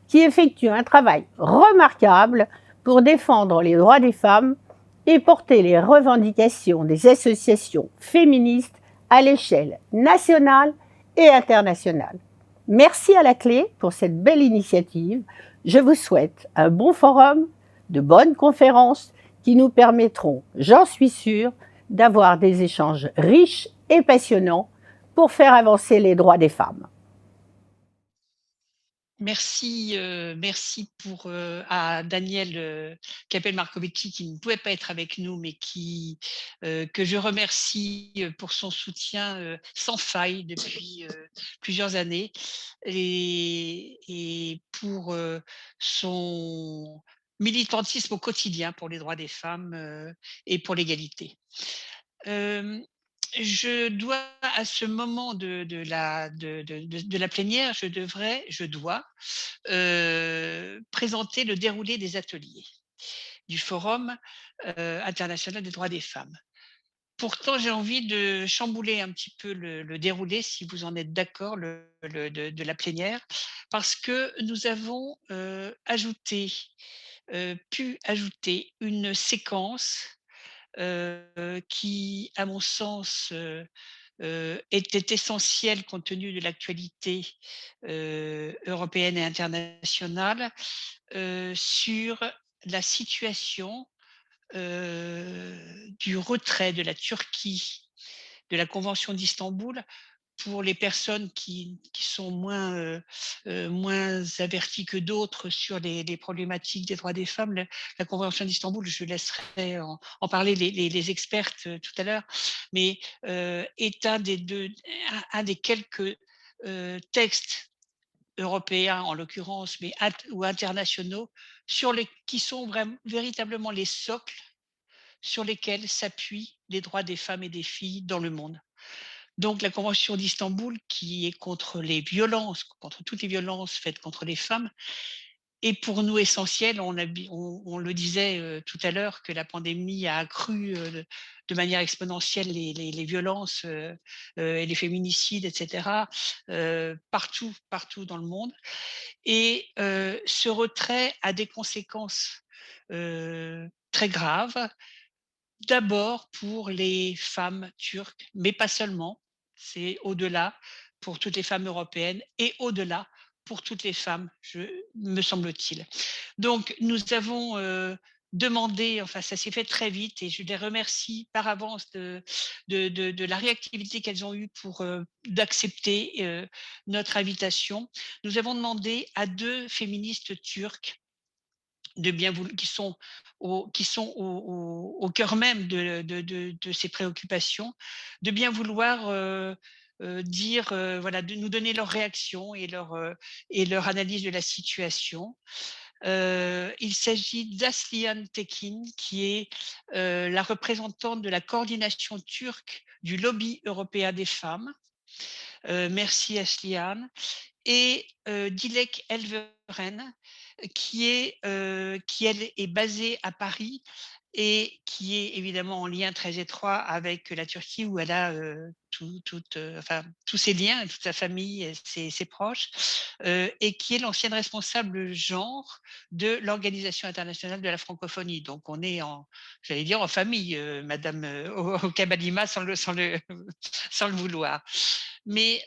qui effectue un travail remarquable pour défendre les droits des femmes et porter les revendications des associations féministes à l'échelle nationale et internationale. Merci à la Clé pour cette belle initiative. Je vous souhaite un bon forum, de bonnes conférences qui nous permettront, j'en suis sûre, d'avoir des échanges riches et passionnants pour faire avancer les droits des femmes. Merci, merci à Daniel Capel-Marcovici qui ne pouvait pas être avec nous, mais que je remercie pour son soutien sans faille depuis plusieurs années et pour son militantisme au quotidien pour les droits des femmes et pour l'égalité. Je dois à ce moment de la plénière, je dois présenter le déroulé des ateliers du Forum international des droits des femmes. Pourtant, j'ai envie de chambouler un petit peu le déroulé, si vous en êtes d'accord, de la plénière, parce que nous avons pu ajouter une séquence qui, à mon sens, était essentielle compte tenu de l'actualité européenne et internationale sur la situation du retrait de la Turquie de la Convention d'Istanbul pour les personnes qui sont moins averties que d'autres sur les problématiques des droits des femmes. La Convention d'Istanbul, je laisserai en parler les expertes tout à l'heure, mais est un des quelques textes européens en l'occurrence, mais ou internationaux, qui sont véritablement les socles sur lesquels s'appuient les droits des femmes et des filles dans le monde. Donc la Convention d'Istanbul, qui est contre toutes les violences faites contre les femmes, est pour nous essentielle. On le disait tout à l'heure que la pandémie a accru de manière exponentielle les violences et les féminicides, etc., partout dans le monde. Et ce retrait a des conséquences très graves. D'abord pour les femmes turques, mais pas seulement. C'est au-delà pour toutes les femmes européennes et au-delà pour toutes les femmes, me semble-t-il. Donc nous avons demandé, enfin ça s'est fait très vite et je les remercie par avance de la réactivité qu'elles ont eue pour d'accepter notre invitation. Nous avons demandé à 2 féministes turques qui sont au cœur même de ces préoccupations, de bien vouloir dire, voilà, de nous donner leur réaction et leur analyse de la situation. Il s'agit d'Aslihan Tekin, qui est la représentante de la coordination turque du lobby européen des femmes. Merci Aslihan. Et Dilek Elveren, qui elle est basée à Paris et qui est évidemment en lien très étroit avec la Turquie où elle a tous ses liens, toute sa famille, et ses proches, et qui est l'ancienne responsable genre de l'Organisation internationale de la francophonie. Donc on est j'allais dire en famille, Madame Kabalima, sans le vouloir. Mais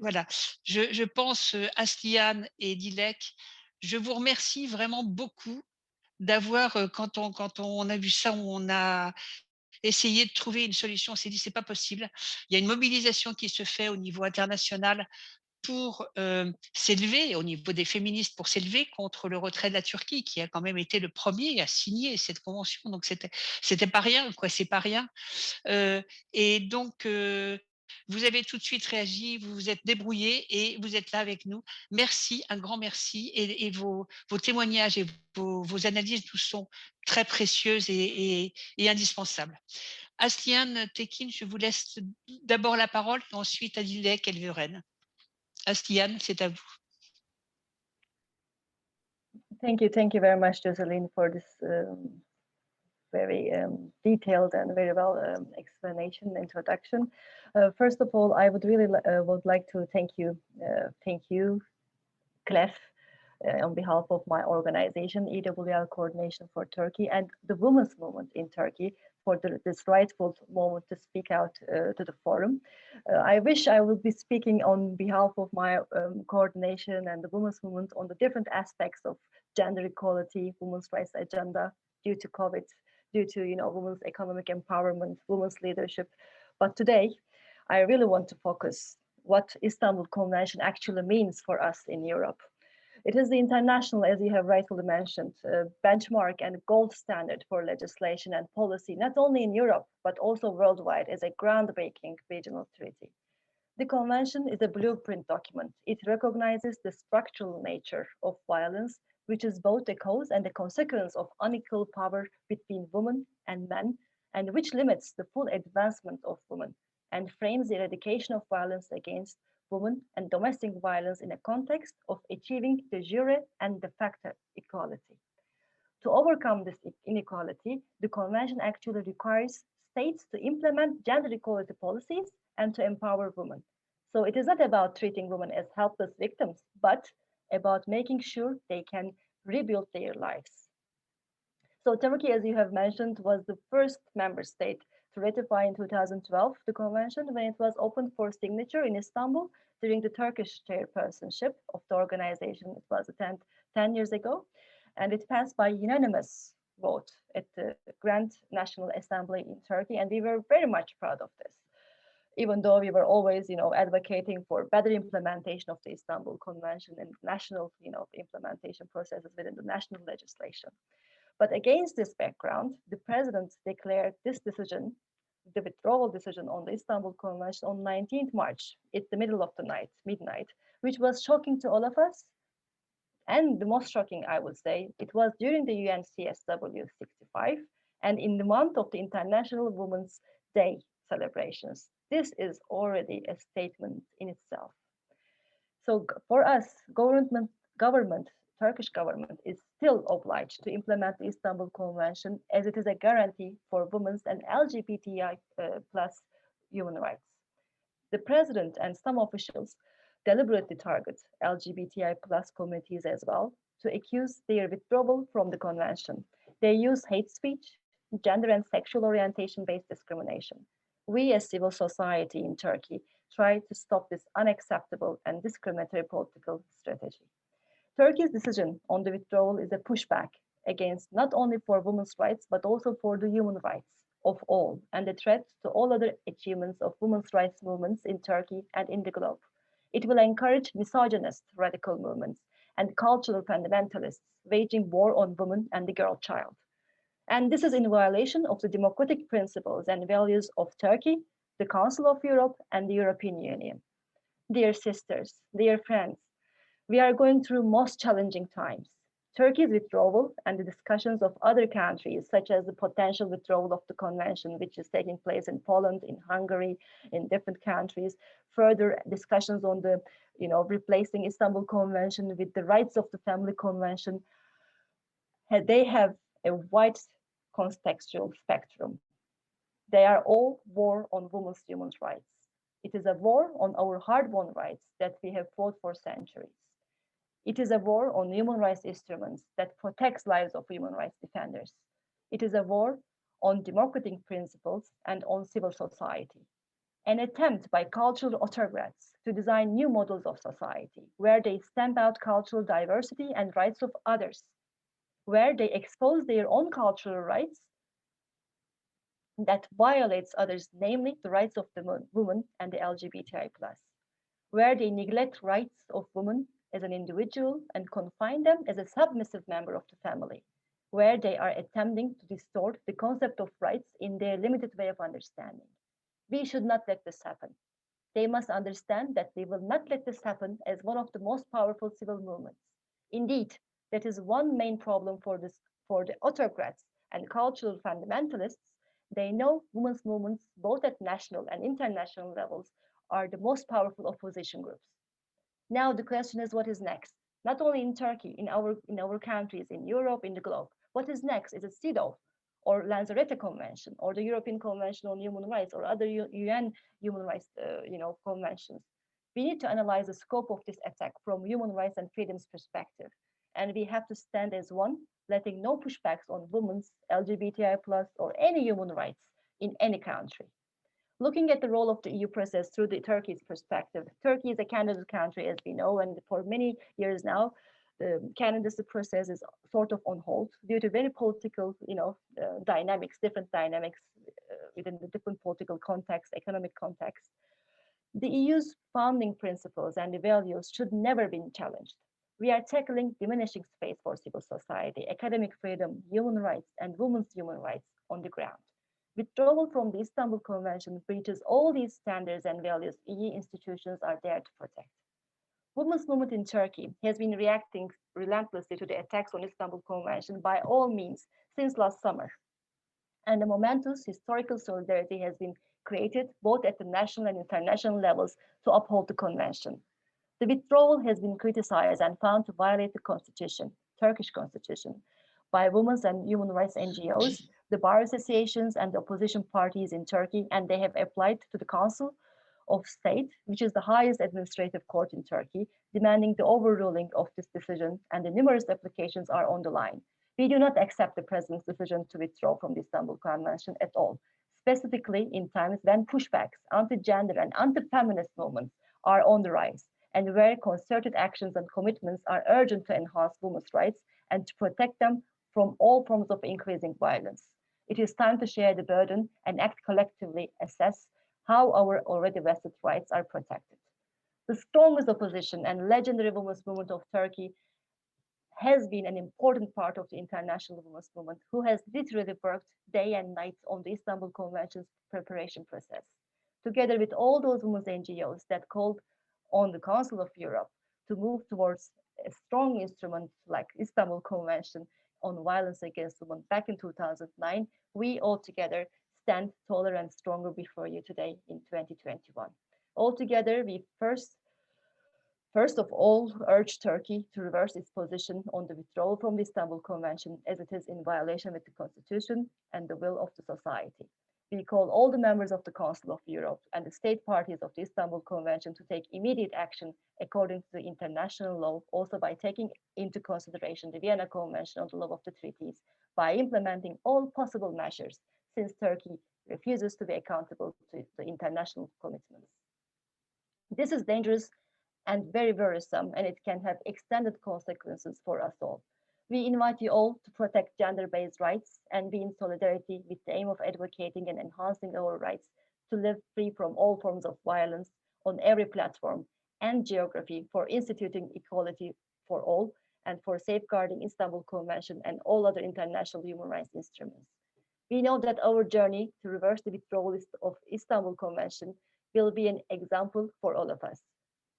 voilà, je pense, Aslihan et Dilek, je vous remercie vraiment beaucoup d'avoir, quand on a vu ça, on a essayé de trouver une solution. On s'est dit: «C'est pas possible». Il y a une mobilisation qui se fait au niveau international pour s'élever, au niveau des féministes, pour s'élever contre le retrait de la Turquie, qui a quand même été le premier à signer cette convention. Donc c'était pas rien, quoi, c'est pas rien. Et donc vous avez tout de suite réagi, vous vous êtes débrouillés et vous êtes là avec nous. Merci, un grand merci. Et vos témoignages et vos analyses nous sont très précieuses et indispensables. Aslihan Tekin, je vous laisse d'abord la parole, et ensuite à Dilek Elveren. Aslihan, c'est à vous. Thank you very much, Jocelyn, for this very detailed and very well explanation, introduction. First of all, I would really would like to thank you, CLEF, on behalf of my organization, EWL Coordination for Turkey, and the women's movement in Turkey for this rightful moment to speak out to the forum. I wish I would be speaking on behalf of my coordination and the women's movement on the different aspects of gender equality, women's rights agenda due to COVID, due to women's economic empowerment, women's leadership. But today, I really want to focus what Istanbul Convention actually means for us in Europe. It is the international, as you have rightfully mentioned, benchmark and gold standard for legislation and policy, not only in Europe, but also worldwide, as a groundbreaking regional treaty. The convention is a blueprint document. It recognizes the structural nature of violence, which is both a cause and a consequence of unequal power between women and men, and which limits the full advancement of women and frames the eradication of violence against women and domestic violence in a context of achieving de jure and de facto equality. To overcome this inequality, the Convention actually requires states to implement gender equality policies and to empower women. So it is not about treating women as helpless victims, but about making sure they can rebuild their lives. So Turkey, as you have mentioned, was the first member state to ratify in 2012 the convention when it was opened for signature in Istanbul during the Turkish chairpersonship of the organization. It was 10 years ago, and it passed by unanimous vote at the Grand National Assembly in Turkey, and we were very much proud of this, even though we were always, advocating for better implementation of the Istanbul Convention and national, implementation processes within the national legislation. But against this background, the president declared this decision, the withdrawal decision on the Istanbul Convention on 19th March, at the middle of the night, midnight, which was shocking to all of us. And the most shocking, I would say, it was during the UNCSW 65 and in the month of the International Women's Day celebrations. This is already a statement in itself. So for us, Turkish government is still obliged to implement the Istanbul Convention as it is a guarantee for women's and LGBTI plus human rights. The president and some officials deliberately target LGBTI plus communities as well to accuse their withdrawal from the convention. They use hate speech, gender and sexual orientation-based discrimination. We as civil society in Turkey try to stop this unacceptable and discriminatory political strategy. Turkey's decision on the withdrawal is a pushback against not only for women's rights, but also for the human rights of all, and a threat to all other achievements of women's rights movements in Turkey and in the globe. It will encourage misogynist radical movements and cultural fundamentalists waging war on women and the girl child. And this is in violation of the democratic principles and values of Turkey, the Council of Europe, and the European Union. Dear sisters, dear friends, we are going through most challenging times. Turkey's withdrawal and the discussions of other countries, such as the potential withdrawal of the convention, which is taking place in Poland, in Hungary, in different countries, further discussions on the, replacing Istanbul Convention with the Rights of the Family Convention, they have a wide contextual spectrum. They are all war on women's human rights. It is a war on our hard-won rights that we have fought for centuries. It is a war on human rights instruments that protects lives of human rights defenders. It is a war on democratic principles and on civil society. An attempt by cultural autocrats to design new models of society where they stamp out cultural diversity and rights of others, where they expose their own cultural rights that violates others, namely the rights of the woman and the LGBTI+, where they neglect rights of women as an individual and confine them as a submissive member of the family, where they are attempting to distort the concept of rights in their limited way of understanding. We should not let this happen. They must understand that they will not let this happen as one of the most powerful civil movements. Indeed, that is one main problem for the autocrats and cultural fundamentalists. They know women's movements, both at national and international levels, are the most powerful opposition groups. Now the question is, what is next? Not only in Turkey, in our countries, in Europe, in the globe. What is next? Is it CEDAW or Lanzarote Convention or the European Convention on Human Rights or other UN human rights conventions? We need to analyze the scope of this attack from human rights and freedoms perspective. And we have to stand as one, letting no pushbacks on women's, LGBTI+, or any human rights in any country. Looking at the role of the EU process through the Turkey's perspective, Turkey is a candidate country, as we know, and for many years now, the candidacy process is sort of on hold due to very political, dynamics, different dynamics within the different political context, economic context. The EU's founding principles and the values should never be challenged. We are tackling diminishing space for civil society, academic freedom, human rights, and women's human rights on the ground. Withdrawal from the Istanbul Convention breaches all these standards and values EU institutions are there to protect. Women's movement in Turkey has been reacting relentlessly to the attacks on Istanbul Convention by all means since last summer. And a momentous historical solidarity has been created both at the national and international levels to uphold the convention. The withdrawal has been criticized and found to violate the constitution, Turkish constitution, by women's and human rights NGOs, the bar associations, and the opposition parties in Turkey, and they have applied to the Council of State, which is the highest administrative court in Turkey, demanding the overruling of this decision, and the numerous applications are on the line. We do not accept the President's decision to withdraw from the Istanbul Convention at all, specifically in times when pushbacks, anti-gender and anti-feminist movements are on the rise, and where concerted actions and commitments are urgent to enhance women's rights and to protect them from all forms of increasing violence. It is time to share the burden and act collectively, assess how our already vested rights are protected. The strongest opposition and legendary women's movement of Turkey has been an important part of the international women's movement, who has literally worked day and night on the Istanbul Convention's preparation process, together with all those women's NGOs that called on the Council of Europe to move towards a strong instrument like Istanbul Convention on violence against women back in 2009. We all together stand taller and stronger before you today in 2021. Altogether, we First of all, urge Turkey to reverse its position on the withdrawal from the Istanbul Convention, as it is in violation with the Constitution and the will of the society. We call all the members of the Council of Europe and the state parties of the Istanbul Convention to take immediate action according to the international law, also by taking into consideration the Vienna Convention on the law of the treaties, by implementing all possible measures, since Turkey refuses to be accountable to the international commitments. This is dangerous and very worrisome, and it can have extended consequences for us all. We invite you all to protect gender-based rights and be in solidarity with the aim of advocating and enhancing our rights to live free from all forms of violence on every platform and geography, for instituting equality for all, and for safeguarding Istanbul Convention and all other international human rights instruments. We know that our journey to reverse the withdrawal of Istanbul Convention will be an example for all of us.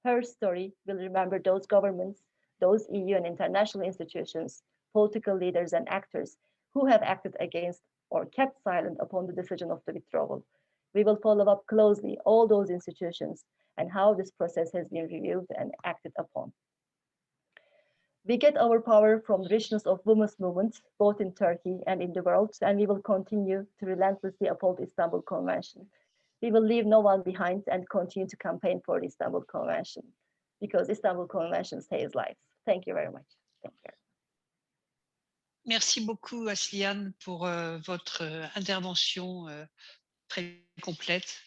Her story will remember those governments, those EU and international institutions, political leaders and actors who have acted against or kept silent upon the decision of the withdrawal. We will follow up closely all those institutions and how this process has been reviewed and acted upon. We get our power from the richness of women's movement, both in Turkey and in the world, and we will continue to relentlessly uphold the Istanbul Convention. We will leave no one behind and continue to campaign for the Istanbul Convention, because Istanbul Convention saves lives. Thank you very much. Thank you. Merci beaucoup, Asliane, pour votre intervention très complète.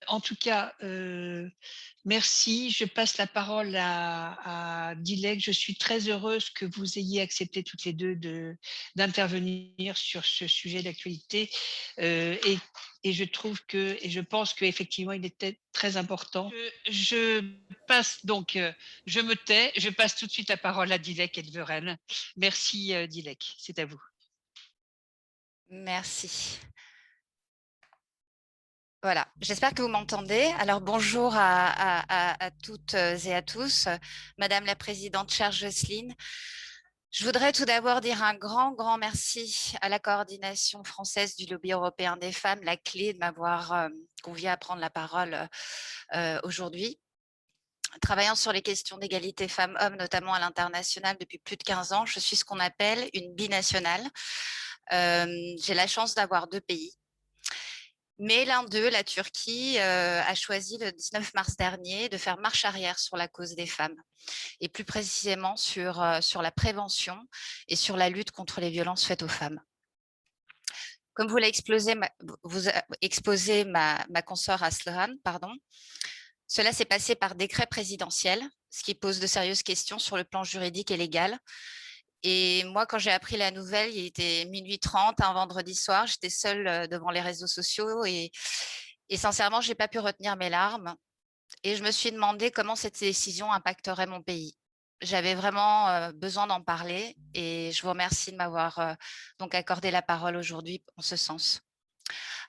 En tout cas, merci. Je passe la parole à Dilek. Je suis très heureuse que vous ayez accepté toutes les deux d'intervenir sur ce sujet d'actualité. Et je trouve que, et je pense qu'effectivement, il était très important. Je passe donc, je me tais, je passe tout de suite la parole à Dilek Elveren. Merci, Dilek, c'est à vous. Merci. Voilà, j'espère que vous m'entendez. Alors, bonjour à toutes et à tous. Madame la Présidente, chère Jocelyne, je voudrais tout d'abord dire un grand merci à la coordination française du lobby européen des femmes, la clé de m'avoir conviée à prendre la parole aujourd'hui. Travaillant sur les questions d'égalité femmes-hommes, notamment à l'international depuis plus de 15 ans, je suis ce qu'on appelle une binationale. J'ai la chance d'avoir 2 pays. Mais l'un d'eux, la Turquie, a choisi le 19 mars dernier de faire marche arrière sur la cause des femmes, et plus précisément sur la prévention et sur la lutte contre les violences faites aux femmes. Comme vous l'a exposé ma consoeur Aslihan, cela s'est passé par décret présidentiel, ce qui pose de sérieuses questions sur le plan juridique et légal. Et moi, quand j'ai appris la nouvelle, il était 00h30, un vendredi soir, j'étais seule devant les réseaux sociaux et sincèrement, je n'ai pas pu retenir mes larmes. Et je me suis demandé comment cette décision impacterait mon pays. J'avais vraiment besoin d'en parler et je vous remercie de m'avoir donc accordé la parole aujourd'hui en ce sens.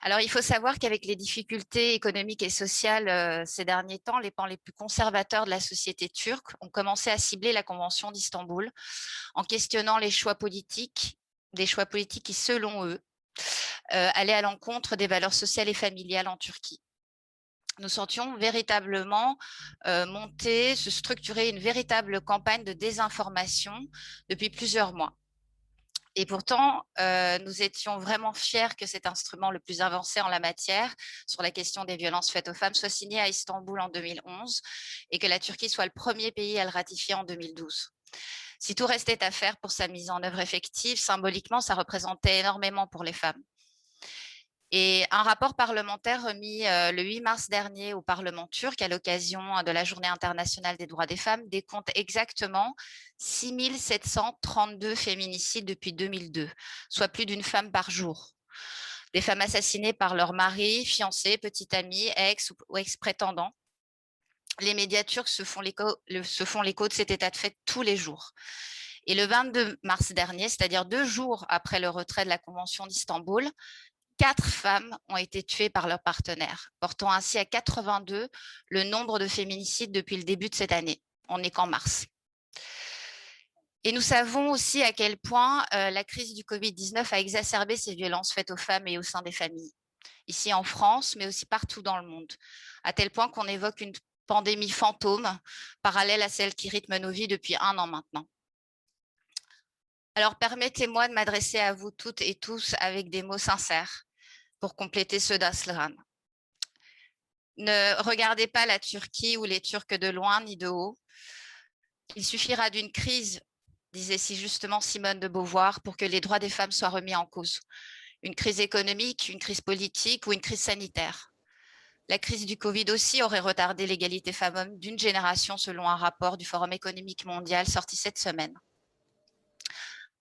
Alors, il faut savoir qu'avec les difficultés économiques et sociales ces derniers temps, les pans les plus conservateurs de la société turque ont commencé à cibler la Convention d'Istanbul en questionnant les choix politiques, des choix politiques qui, selon eux, allaient à l'encontre des valeurs sociales et familiales en Turquie. Nous sentions véritablement se structurer une véritable campagne de désinformation depuis plusieurs mois. Et pourtant, nous étions vraiment fiers que cet instrument le plus avancé en la matière sur la question des violences faites aux femmes soit signé à Istanbul en 2011 et que la Turquie soit le premier pays à le ratifier en 2012. Si tout restait à faire pour sa mise en œuvre effective, symboliquement, ça représentait énormément pour les femmes. Et un rapport parlementaire remis le 8 mars dernier au Parlement turc à l'occasion de la Journée internationale des droits des femmes décompte exactement 6 732 féminicides depuis 2002, soit plus d'une femme par jour. Des femmes assassinées par leur mari, fiancé, petit ami, ex ou ex-prétendant. Les médias turcs se font l'écho de cet état de fait tous les jours. Et le 22 mars dernier, c'est-à-dire 2 jours après le retrait de la Convention d'Istanbul, 4 femmes ont été tuées par leur partenaire, portant ainsi à 82 le nombre de féminicides depuis le début de cette année. On n'est qu'en mars. Et nous savons aussi à quel point la crise du Covid-19 a exacerbé ces violences faites aux femmes et au sein des familles, ici en France, mais aussi partout dans le monde, à tel point qu'on évoque une pandémie fantôme, parallèle à celle qui rythme nos vies depuis 1 an maintenant. Alors, permettez-moi de m'adresser à vous toutes et tous avec des mots sincères pour compléter ceux d'Aslan. Ne regardez pas la Turquie ou les Turcs de loin ni de haut. Il suffira d'une crise, disait si justement Simone de Beauvoir, pour que les droits des femmes soient remis en cause. Une crise économique, une crise politique ou une crise sanitaire. La crise du Covid aussi aurait retardé l'égalité femmes-hommes d'une génération selon un rapport du Forum économique mondial sorti cette semaine.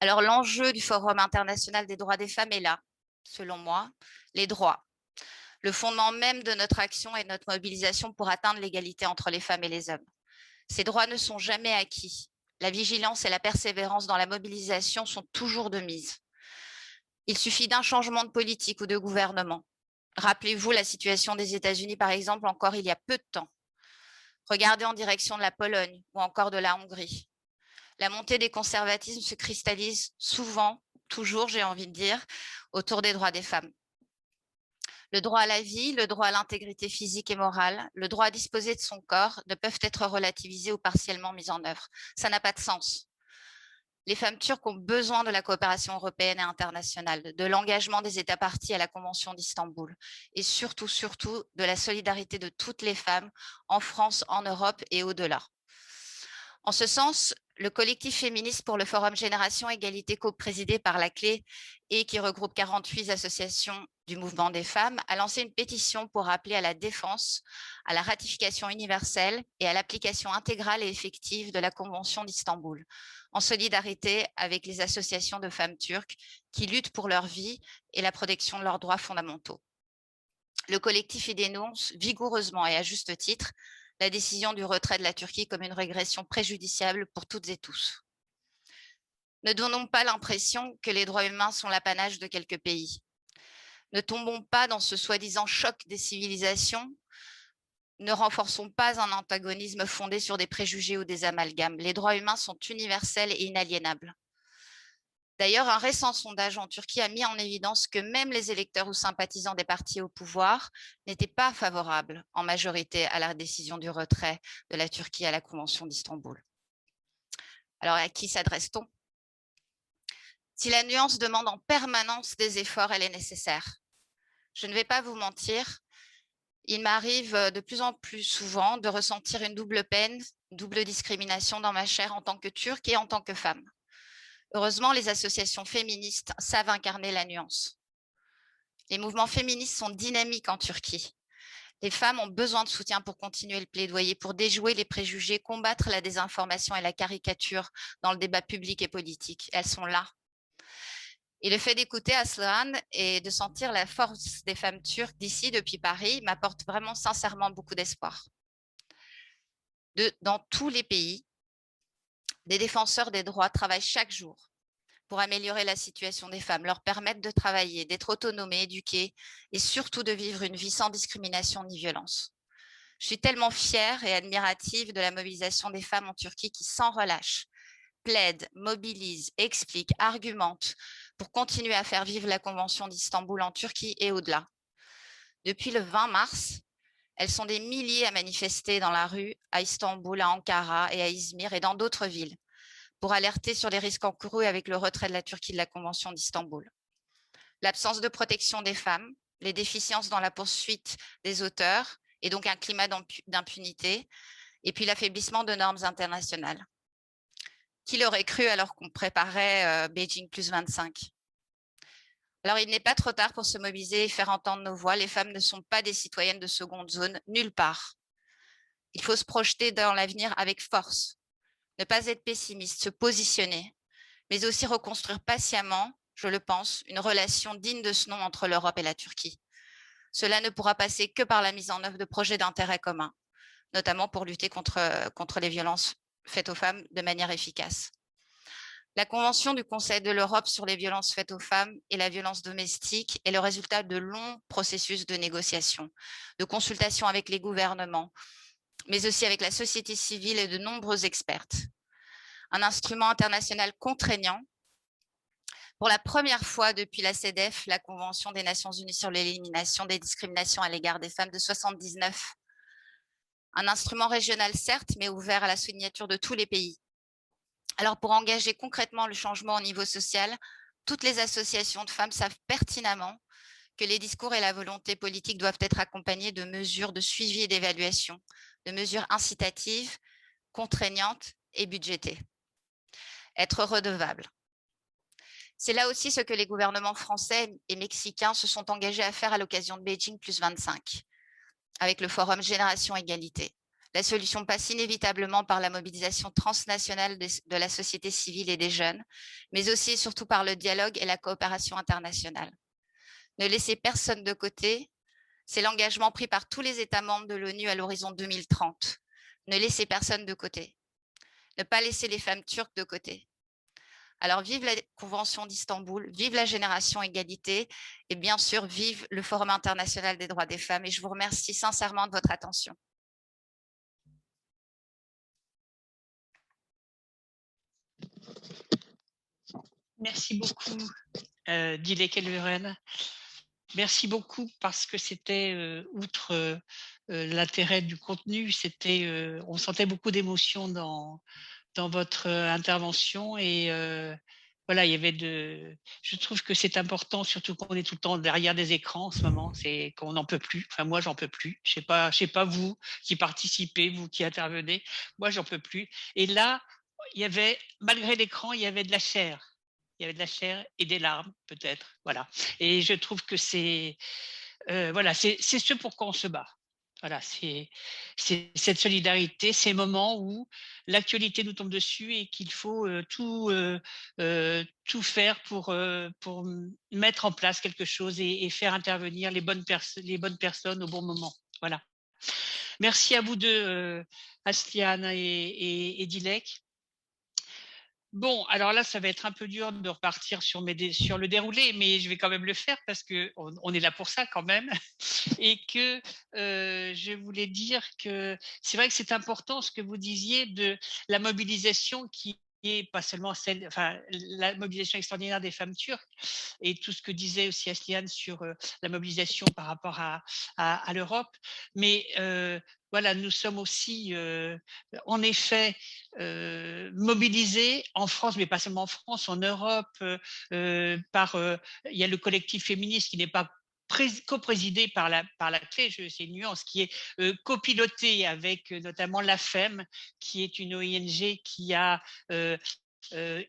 Alors l'enjeu du Forum international des droits des femmes est là, selon moi, les droits. Le fondement même de notre action et de notre mobilisation pour atteindre l'égalité entre les femmes et les hommes. Ces droits ne sont jamais acquis. La vigilance et la persévérance dans la mobilisation sont toujours de mise. Il suffit d'un changement de politique ou de gouvernement. Rappelez-vous la situation des États-Unis, par exemple, encore il y a peu de temps. Regardez en direction de la Pologne ou encore de la Hongrie. La montée des conservatismes se cristallise souvent, toujours, j'ai envie de dire, autour des droits des femmes. Le droit à la vie, le droit à l'intégrité physique et morale, le droit à disposer de son corps ne peuvent être relativisés ou partiellement mis en œuvre. Ça n'a pas de sens. Les femmes turques ont besoin de la coopération européenne et internationale, de l'engagement des États parties à la Convention d'Istanbul et surtout, de la solidarité de toutes les femmes en France, en Europe et au-delà. En ce sens, le collectif féministe pour le Forum Génération Égalité co-présidé par la Clé et qui regroupe 48 associations du mouvement des femmes a lancé une pétition pour appeler à la défense, à la ratification universelle et à l'application intégrale et effective de la Convention d'Istanbul, en solidarité avec les associations de femmes turques qui luttent pour leur vie et la protection de leurs droits fondamentaux. Le collectif y dénonce vigoureusement et à juste titre la décision du retrait de la Turquie comme une régression préjudiciable pour toutes et tous. Ne donnons pas l'impression que les droits humains sont l'apanage de quelques pays. Ne tombons pas dans ce soi-disant choc des civilisations. Ne renforçons pas un antagonisme fondé sur des préjugés ou des amalgames. Les droits humains sont universels et inaliénables. D'ailleurs, un récent sondage en Turquie a mis en évidence que même les électeurs ou sympathisants des partis au pouvoir n'étaient pas favorables en majorité à la décision du retrait de la Turquie à la Convention d'Istanbul. Alors, à qui s'adresse-t-on? Si la nuance demande en permanence des efforts, elle est nécessaire. Je ne vais pas vous mentir, il m'arrive de plus en plus souvent de ressentir une double peine, une double discrimination dans ma chair en tant que Turque et en tant que femme. Heureusement, les associations féministes savent incarner la nuance. Les mouvements féministes sont dynamiques en Turquie. Les femmes ont besoin de soutien pour continuer le plaidoyer, pour déjouer les préjugés, combattre la désinformation et la caricature dans le débat public et politique. Elles sont là. Et le fait d'écouter Aslan et de sentir la force des femmes turques d'ici, depuis Paris, m'apporte vraiment sincèrement beaucoup d'espoir. Dans tous les pays, des défenseurs des droits travaillent chaque jour pour améliorer la situation des femmes, leur permettre de travailler, d'être autonomes et éduquées et surtout de vivre une vie sans discrimination ni violence. Je suis tellement fière et admirative de la mobilisation des femmes en Turquie qui, sans relâche, plaide, mobilise, explique, argumente pour continuer à faire vivre la Convention d'Istanbul en Turquie et au-delà. Depuis le 20 mars, elles sont des milliers à manifester dans la rue à Istanbul, à Ankara et à Izmir et dans d'autres villes pour alerter sur les risques encourus avec le retrait de la Turquie de la Convention d'Istanbul. L'absence de protection des femmes, les déficiences dans la poursuite des auteurs et donc un climat d'impunité, et puis l'affaiblissement de normes internationales. Qui l'aurait cru alors qu'on préparait Beijing plus 25 ? Alors, il n'est pas trop tard pour se mobiliser et faire entendre nos voix. Les femmes ne sont pas des citoyennes de seconde zone, nulle part. Il faut se projeter dans l'avenir avec force, ne pas être pessimiste, se positionner, mais aussi reconstruire patiemment, je le pense, une relation digne de ce nom entre l'Europe et la Turquie. Cela ne pourra passer que par la mise en œuvre de projets d'intérêt commun, notamment pour lutter contre les violences faites aux femmes de manière efficace. La Convention du Conseil de l'Europe sur les violences faites aux femmes et la violence domestique est le résultat de longs processus de négociation, de consultation avec les gouvernements, mais aussi avec la société civile et de nombreux experts. Un instrument international contraignant. Pour la première fois depuis la CEDEF, la Convention des Nations Unies sur l'élimination des discriminations à l'égard des femmes de 1979. Un instrument régional certes, mais ouvert à la signature de tous les pays. Alors, pour engager concrètement le changement au niveau social, toutes les associations de femmes savent pertinemment que les discours et la volonté politique doivent être accompagnés de mesures de suivi et d'évaluation, de mesures incitatives, contraignantes et budgétées. Être redevable. C'est là aussi ce que les gouvernements français et mexicains se sont engagés à faire à l'occasion de Beijing plus 25, avec le forum Génération Égalité. La solution passe inévitablement par la mobilisation transnationale de la société civile et des jeunes, mais aussi et surtout par le dialogue et la coopération internationale. Ne laisser personne de côté, c'est l'engagement pris par tous les États membres de l'ONU à l'horizon 2030. Ne laisser personne de côté. Ne pas laisser les femmes turques de côté. Alors, vive la Convention d'Istanbul, vive la Génération Égalité et bien sûr, vive le Forum international des droits des femmes. Et je vous remercie sincèrement de votre attention. Merci beaucoup, Dilek Elveren. Merci beaucoup parce que c'était, outre l'intérêt du contenu, c'était, on sentait beaucoup d'émotion dans votre intervention et voilà, il y avait je trouve que c'est important, surtout qu'on est tout le temps derrière des écrans en ce moment, c'est qu'on n'en peut plus. Enfin, moi, j'en peux plus. Je sais pas vous qui participez, vous qui intervenez, moi, j'en peux plus. Et là, il y avait, malgré l'écran, il y avait de la chair. Il y avait de la chair et des larmes, peut-être. Voilà. Et je trouve que voilà, c'est ce pour quoi on se bat. Voilà, c'est cette solidarité, ces moments où l'actualité nous tombe dessus et qu'il faut tout faire pour mettre en place quelque chose et faire intervenir les bonnes personnes au bon moment. Voilà. Merci à vous deux, Asliane et Dilek. Bon, alors là, ça va être un peu dur de repartir sur le déroulé, mais je vais quand même le faire parce qu'on est là pour ça quand même. Et que je voulais dire que c'est vrai que c'est important ce que vous disiez de la mobilisation qui est pas seulement celle, enfin la mobilisation extraordinaire des femmes turques et tout ce que disait aussi Asliane sur la mobilisation par rapport à l'Europe, mais voilà, nous sommes aussi en effet mobilisés en France, mais pas seulement en France, en Europe, il y a le collectif féministe qui n'est pas coprésidé par la clé, c'est une nuance, qui est copiloté avec notamment l'AFEM, qui est une ONG qui a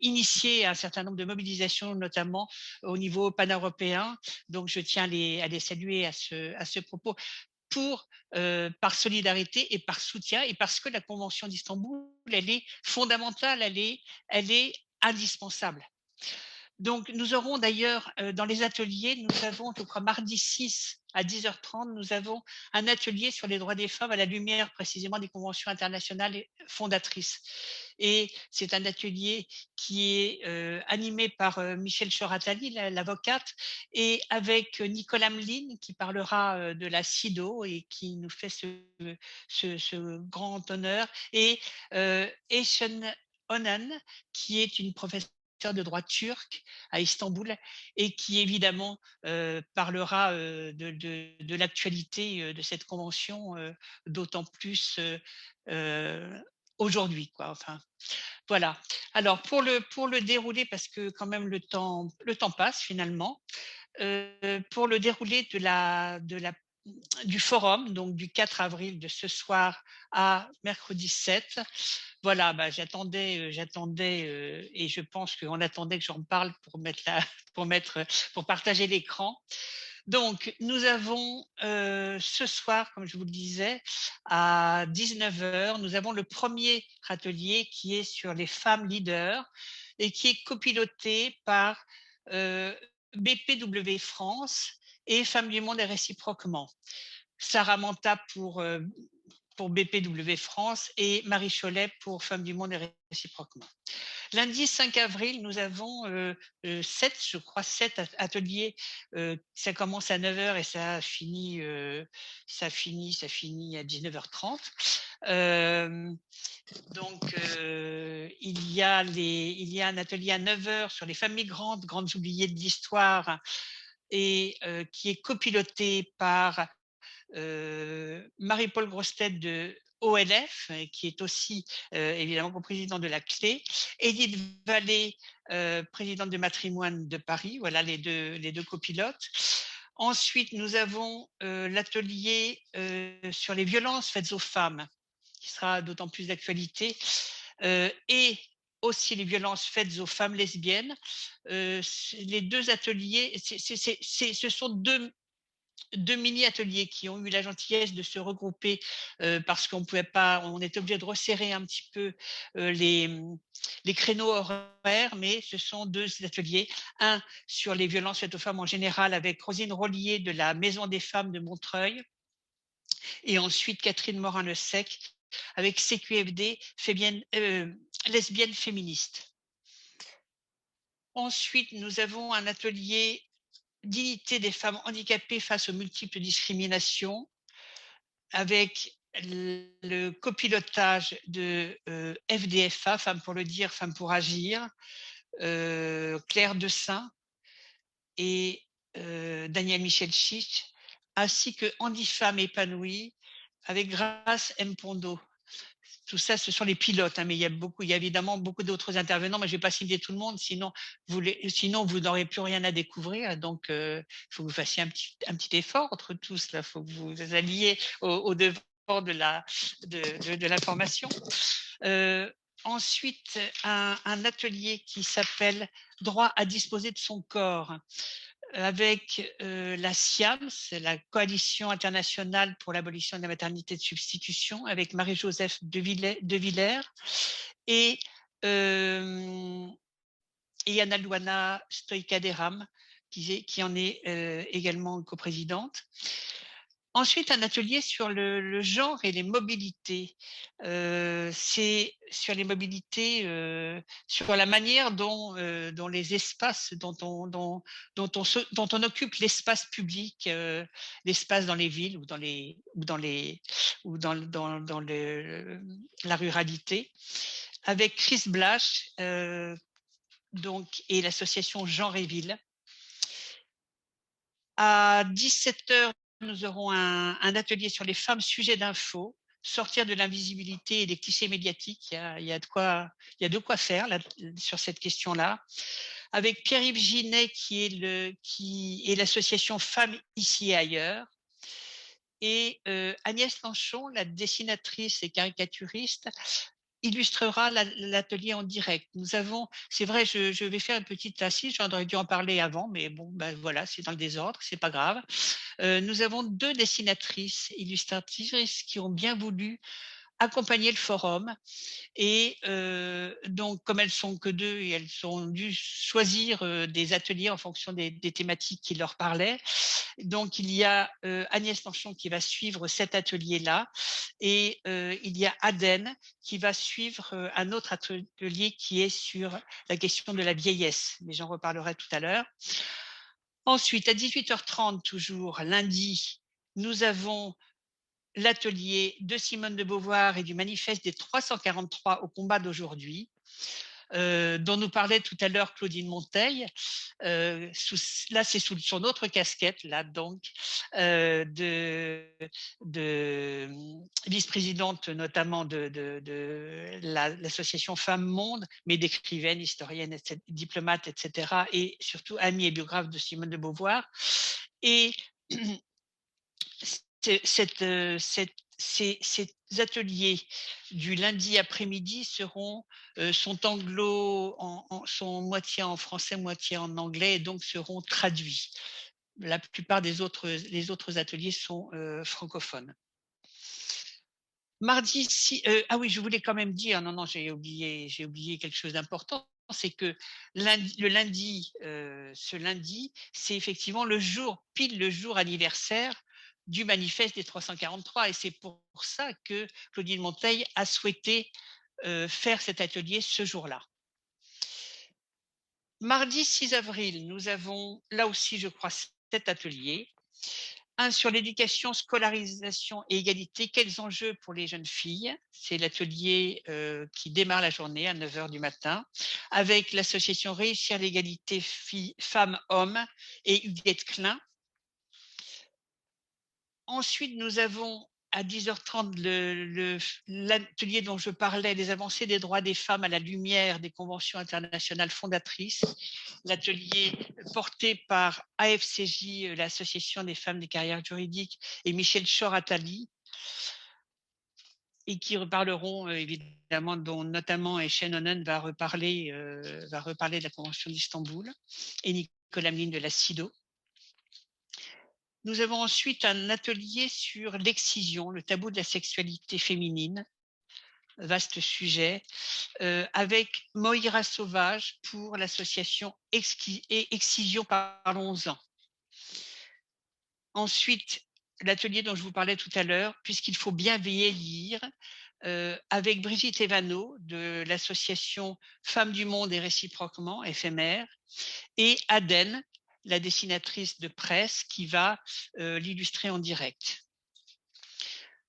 initié un certain nombre de mobilisations, notamment au niveau pan-européen. Donc, je tiens à les saluer à ce propos, par solidarité et par soutien, et parce que la Convention d'Istanbul, elle est fondamentale, elle est indispensable. Donc, nous aurons d'ailleurs dans les ateliers, nous avons, je crois, mardi 6 à 10h30, nous avons un atelier sur les droits des femmes à la lumière précisément des conventions internationales fondatrices. Et c'est un atelier qui est animé par Michel Choratali, l'avocate, et avec Nicolas Mline qui parlera de la CIDO et qui nous fait ce grand honneur, et Echen Onan, qui est une professeure de droit turc à Istanbul et qui évidemment parlera de l'actualité de cette convention, d'autant plus aujourd'hui, quoi. Enfin, voilà. Alors pour le déroulé, parce que quand même le temps passe finalement. Pour le déroulé du forum, donc du 4 avril, de ce soir à mercredi 7. Voilà, bah, j'attendais et je pense qu'on attendait que j'en parle pour partager l'écran. Donc, nous avons ce soir, comme je vous le disais, à 19h, nous avons le premier atelier qui est sur les femmes leaders et qui est copiloté par BPW France et Femmes du Monde et réciproquement. Sarah Manta pour BPW France et Marie Cholet pour Femmes du Monde et réciproquement. Lundi 5 avril, nous avons 7 ateliers. Ça commence à 9h et ça finit à 19h30. Donc, il y a un atelier à 9h sur les femmes migrantes, grandes oubliées de l'histoire, et qui est copiloté par Marie-Paul Grostet de OLF, qui est aussi évidemment coprésidente de la Clé, Edith Vallée, présidente de Matrimoine de Paris, voilà les deux copilotes. Ensuite, nous avons l'atelier sur les violences faites aux femmes, qui sera d'autant plus d'actualité, et aussi les violences faites aux femmes lesbiennes. Les deux ateliers, ce sont deux mini-ateliers qui ont eu la gentillesse de se regrouper parce qu'on pouvait pas, on était obligé de resserrer un petit peu les créneaux horaires, mais ce sont deux ateliers. Un sur les violences faites aux femmes en général avec Rosine Rollier de la Maison des Femmes de Montreuil et ensuite Catherine Morin-Le Sec avec CQFD, lesbiennes féministes. Ensuite, nous avons un atelier dignité des femmes handicapées face aux multiples discriminations, avec le copilotage de FDFA, Femmes pour le dire, Femmes pour agir, Claire Dessin et Daniel Michel-Chich, ainsi que Handifemmes épanouies avec Grâce M. Pondo. Tout ça, ce sont les pilotes, hein, mais il y a évidemment beaucoup d'autres intervenants, mais je ne vais pas citer tout le monde, sinon vous n'aurez plus rien à découvrir. Donc, il faut que vous fassiez un petit effort entre tous. Il faut que vous vous alliez au devant de l'information. Ensuite, un atelier qui s'appelle « Droit à disposer de son corps » avec la CIAMS, la Coalition internationale pour l'abolition de la maternité de substitution, avec Marie-Joseph de Villers et Yana Luana Stoïkaderam, qui en est également coprésidente. Ensuite, un atelier sur le genre et les mobilités. C'est sur les mobilités, sur la manière dont les espaces, dont on occupe l'espace public, l'espace dans les villes ou dans la ruralité, avec Chris Blash et l'association Genre et Ville. À 17h, nous aurons un atelier sur les femmes sujets d'info, sortir de l'invisibilité et des clichés médiatiques. Il y a de quoi faire là, sur cette question-là. Avec Pierre-Yves Ginet, qui est l'association Femmes ici et ailleurs. Et Agnès Lanchon, la dessinatrice et caricaturiste, illustrera l'atelier en direct. Nous avons, c'est vrai, je vais faire une petite assise, j'aurais dû en parler avant, mais bon, ben voilà, c'est dans le désordre, c'est pas grave. Nous avons deux dessinatrices, illustratrices qui ont bien voulu accompagner le forum et donc comme elles sont que deux et elles ont dû choisir des ateliers en fonction des thématiques qui leur parlaient. Donc il y a Agnès Lanchon qui va suivre cet atelier-là et il y a Aden qui va suivre un autre atelier qui est sur la question de la vieillesse, mais j'en reparlerai tout à l'heure. Ensuite, à 18h30 toujours, lundi, nous avons l'atelier de Simone de Beauvoir et du manifeste des 343 au combat d'aujourd'hui. dont nous parlait tout à l'heure Claudine Monteil. Là, c'est sous son autre casquette, là, donc, de vice-présidente notamment de l'association Femmes Monde, mais d'écrivaine, historienne, diplomate, etc., et surtout amie et biographe de Simone de Beauvoir. Et ces ateliers du lundi après-midi sont sont moitié en français, moitié en anglais, et donc seront traduits. La plupart les autres ateliers sont francophones. Mardi, ah oui, je voulais quand même dire, non, j'ai oublié quelque chose d'important, c'est que ce lundi, c'est effectivement pile le jour anniversaire du manifeste des 343, et c'est pour ça que Claudine Monteil a souhaité faire cet atelier ce jour-là. Mardi 6 avril, nous avons là aussi, je crois, 7 ateliers. Un sur l'éducation, scolarisation et égalité, quels enjeux pour les jeunes filles? C'est l'atelier qui démarre la journée à 9 h du matin avec l'association Réussir l'égalité femmes-hommes et Huguette Klein. Ensuite, nous avons à 10h30 l'atelier dont je parlais, les avancées des droits des femmes à la lumière des conventions internationales fondatrices, l'atelier porté par AFCJ, l'Association des femmes des carrières juridiques, et Michel Chor-Attali, et qui reparleront évidemment, dont notamment Eshen Onen va reparler de la Convention d'Istanbul, et Nicolas Meline de la CIDO. Nous avons ensuite un atelier sur l'excision, le tabou de la sexualité féminine, vaste sujet, avec Moïra Sauvage pour l'association Excision Parlons-en. Ensuite, l'atelier dont je vous parlais tout à l'heure, puisqu'il faut bien vieillir, avec Brigitte Evano de l'association Femmes du Monde et réciproquement, FMR, et Aden, la dessinatrice de presse, qui va l'illustrer en direct.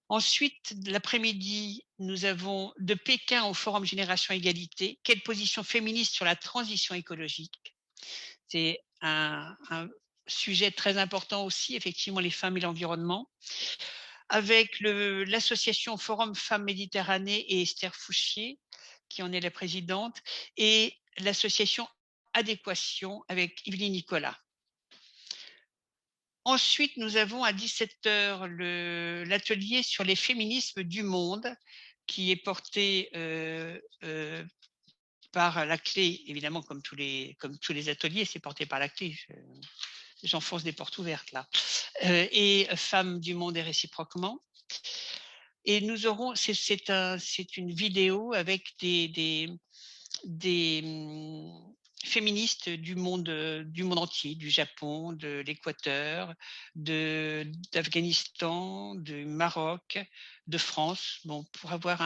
Ensuite, l'après-midi, nous avons de Pékin au Forum Génération Égalité, quelle position féministe sur la transition écologique? C'est un sujet très important aussi, effectivement, les femmes et l'environnement, avec l'association Forum Femmes Méditerranée et Esther Fouchier, qui en est la présidente, et l'association Adéquation avec Yveline Nicolas. Ensuite, nous avons à 17 h l'atelier sur les féminismes du monde, qui est porté par la clé, évidemment, comme tous les ateliers, c'est porté par la clé. J'enfonce des portes ouvertes là. Et Femmes du monde et réciproquement. Et nous aurons, c'est une vidéo avec des féministes du monde entier, du Japon, de l'Équateur, d'Afghanistan, du Maroc, de France, bon, pour avoir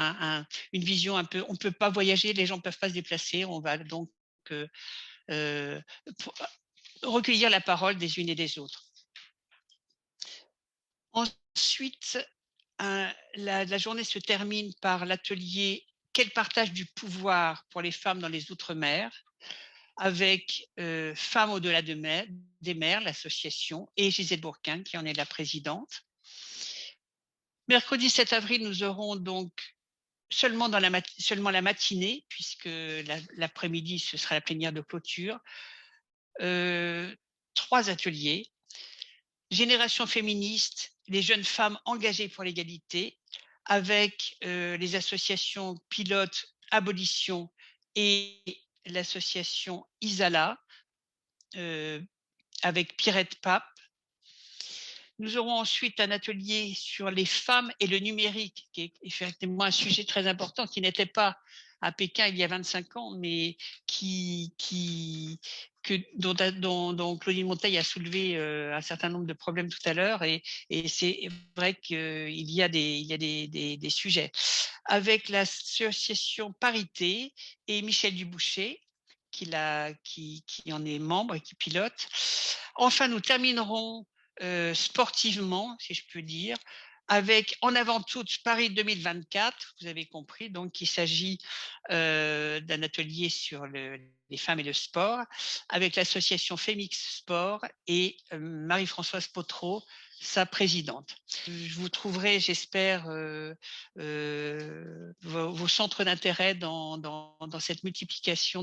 une vision un peu. On ne peut pas voyager, les gens ne peuvent pas se déplacer, on va donc recueillir la parole des unes et des autres. Ensuite, la journée se termine par l'atelier « Quel partage du pouvoir pour les femmes dans les Outre-mer » avec Femmes au-delà des mers, l'association, et Gisèle Bourquin, qui en est la présidente. Mercredi 7 avril, nous aurons donc seulement la matinée, puisque l'après-midi, ce sera la plénière de clôture, 3 ateliers. Génération féministe, les jeunes femmes engagées pour l'égalité, avec les associations pilotes Abolition et l'association Isala, avec Pierrette Pape. Nous aurons ensuite un atelier sur les femmes et le numérique, qui est effectivement un sujet très important, qui n'était pas à Pékin il y a 25 ans, mais dont Claudine Monteil a soulevé un certain nombre de problèmes tout à l'heure, et c'est vrai qu'il y a des sujets. Avec l'association Parité et Michel Duboucher, qui en est membre et qui pilote. Enfin, nous terminerons sportivement, si je peux dire, avec en avant toute Paris 2024, vous avez compris, donc il s'agit d'un atelier sur les femmes et le sport, avec l'association Femix Sport et Marie-Françoise Potreau, sa présidente. Je vous trouverai, j'espère, vos centres d'intérêt dans cette multiplication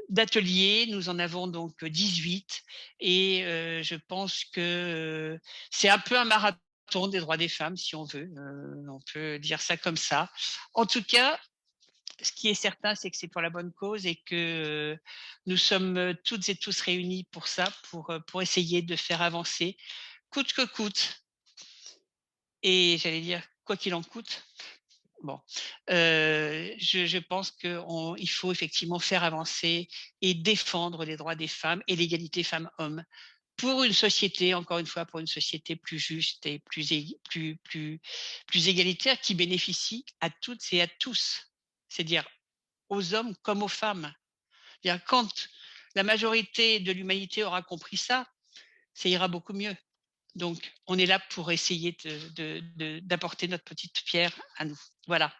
d'ateliers. Nous en avons donc 18 et je pense que c'est un peu un marathon des droits des femmes, si on veut. On peut dire ça comme ça. En tout cas, ce qui est certain, c'est que c'est pour la bonne cause et que nous sommes toutes et tous réunis pour ça, pour essayer de faire avancer, coûte que coûte. Et j'allais dire, quoi qu'il en coûte. Bon, je pense qu'il faut effectivement faire avancer et défendre les droits des femmes et l'égalité femmes-hommes pour une société, encore une fois, pour une société plus juste et plus égalitaire qui bénéficie à toutes et à tous, c'est-à-dire aux hommes comme aux femmes. C'est-à-dire quand la majorité de l'humanité aura compris ça, ça ira beaucoup mieux. Donc, on est là pour essayer d'apporter notre petite pierre à nous. Voilà.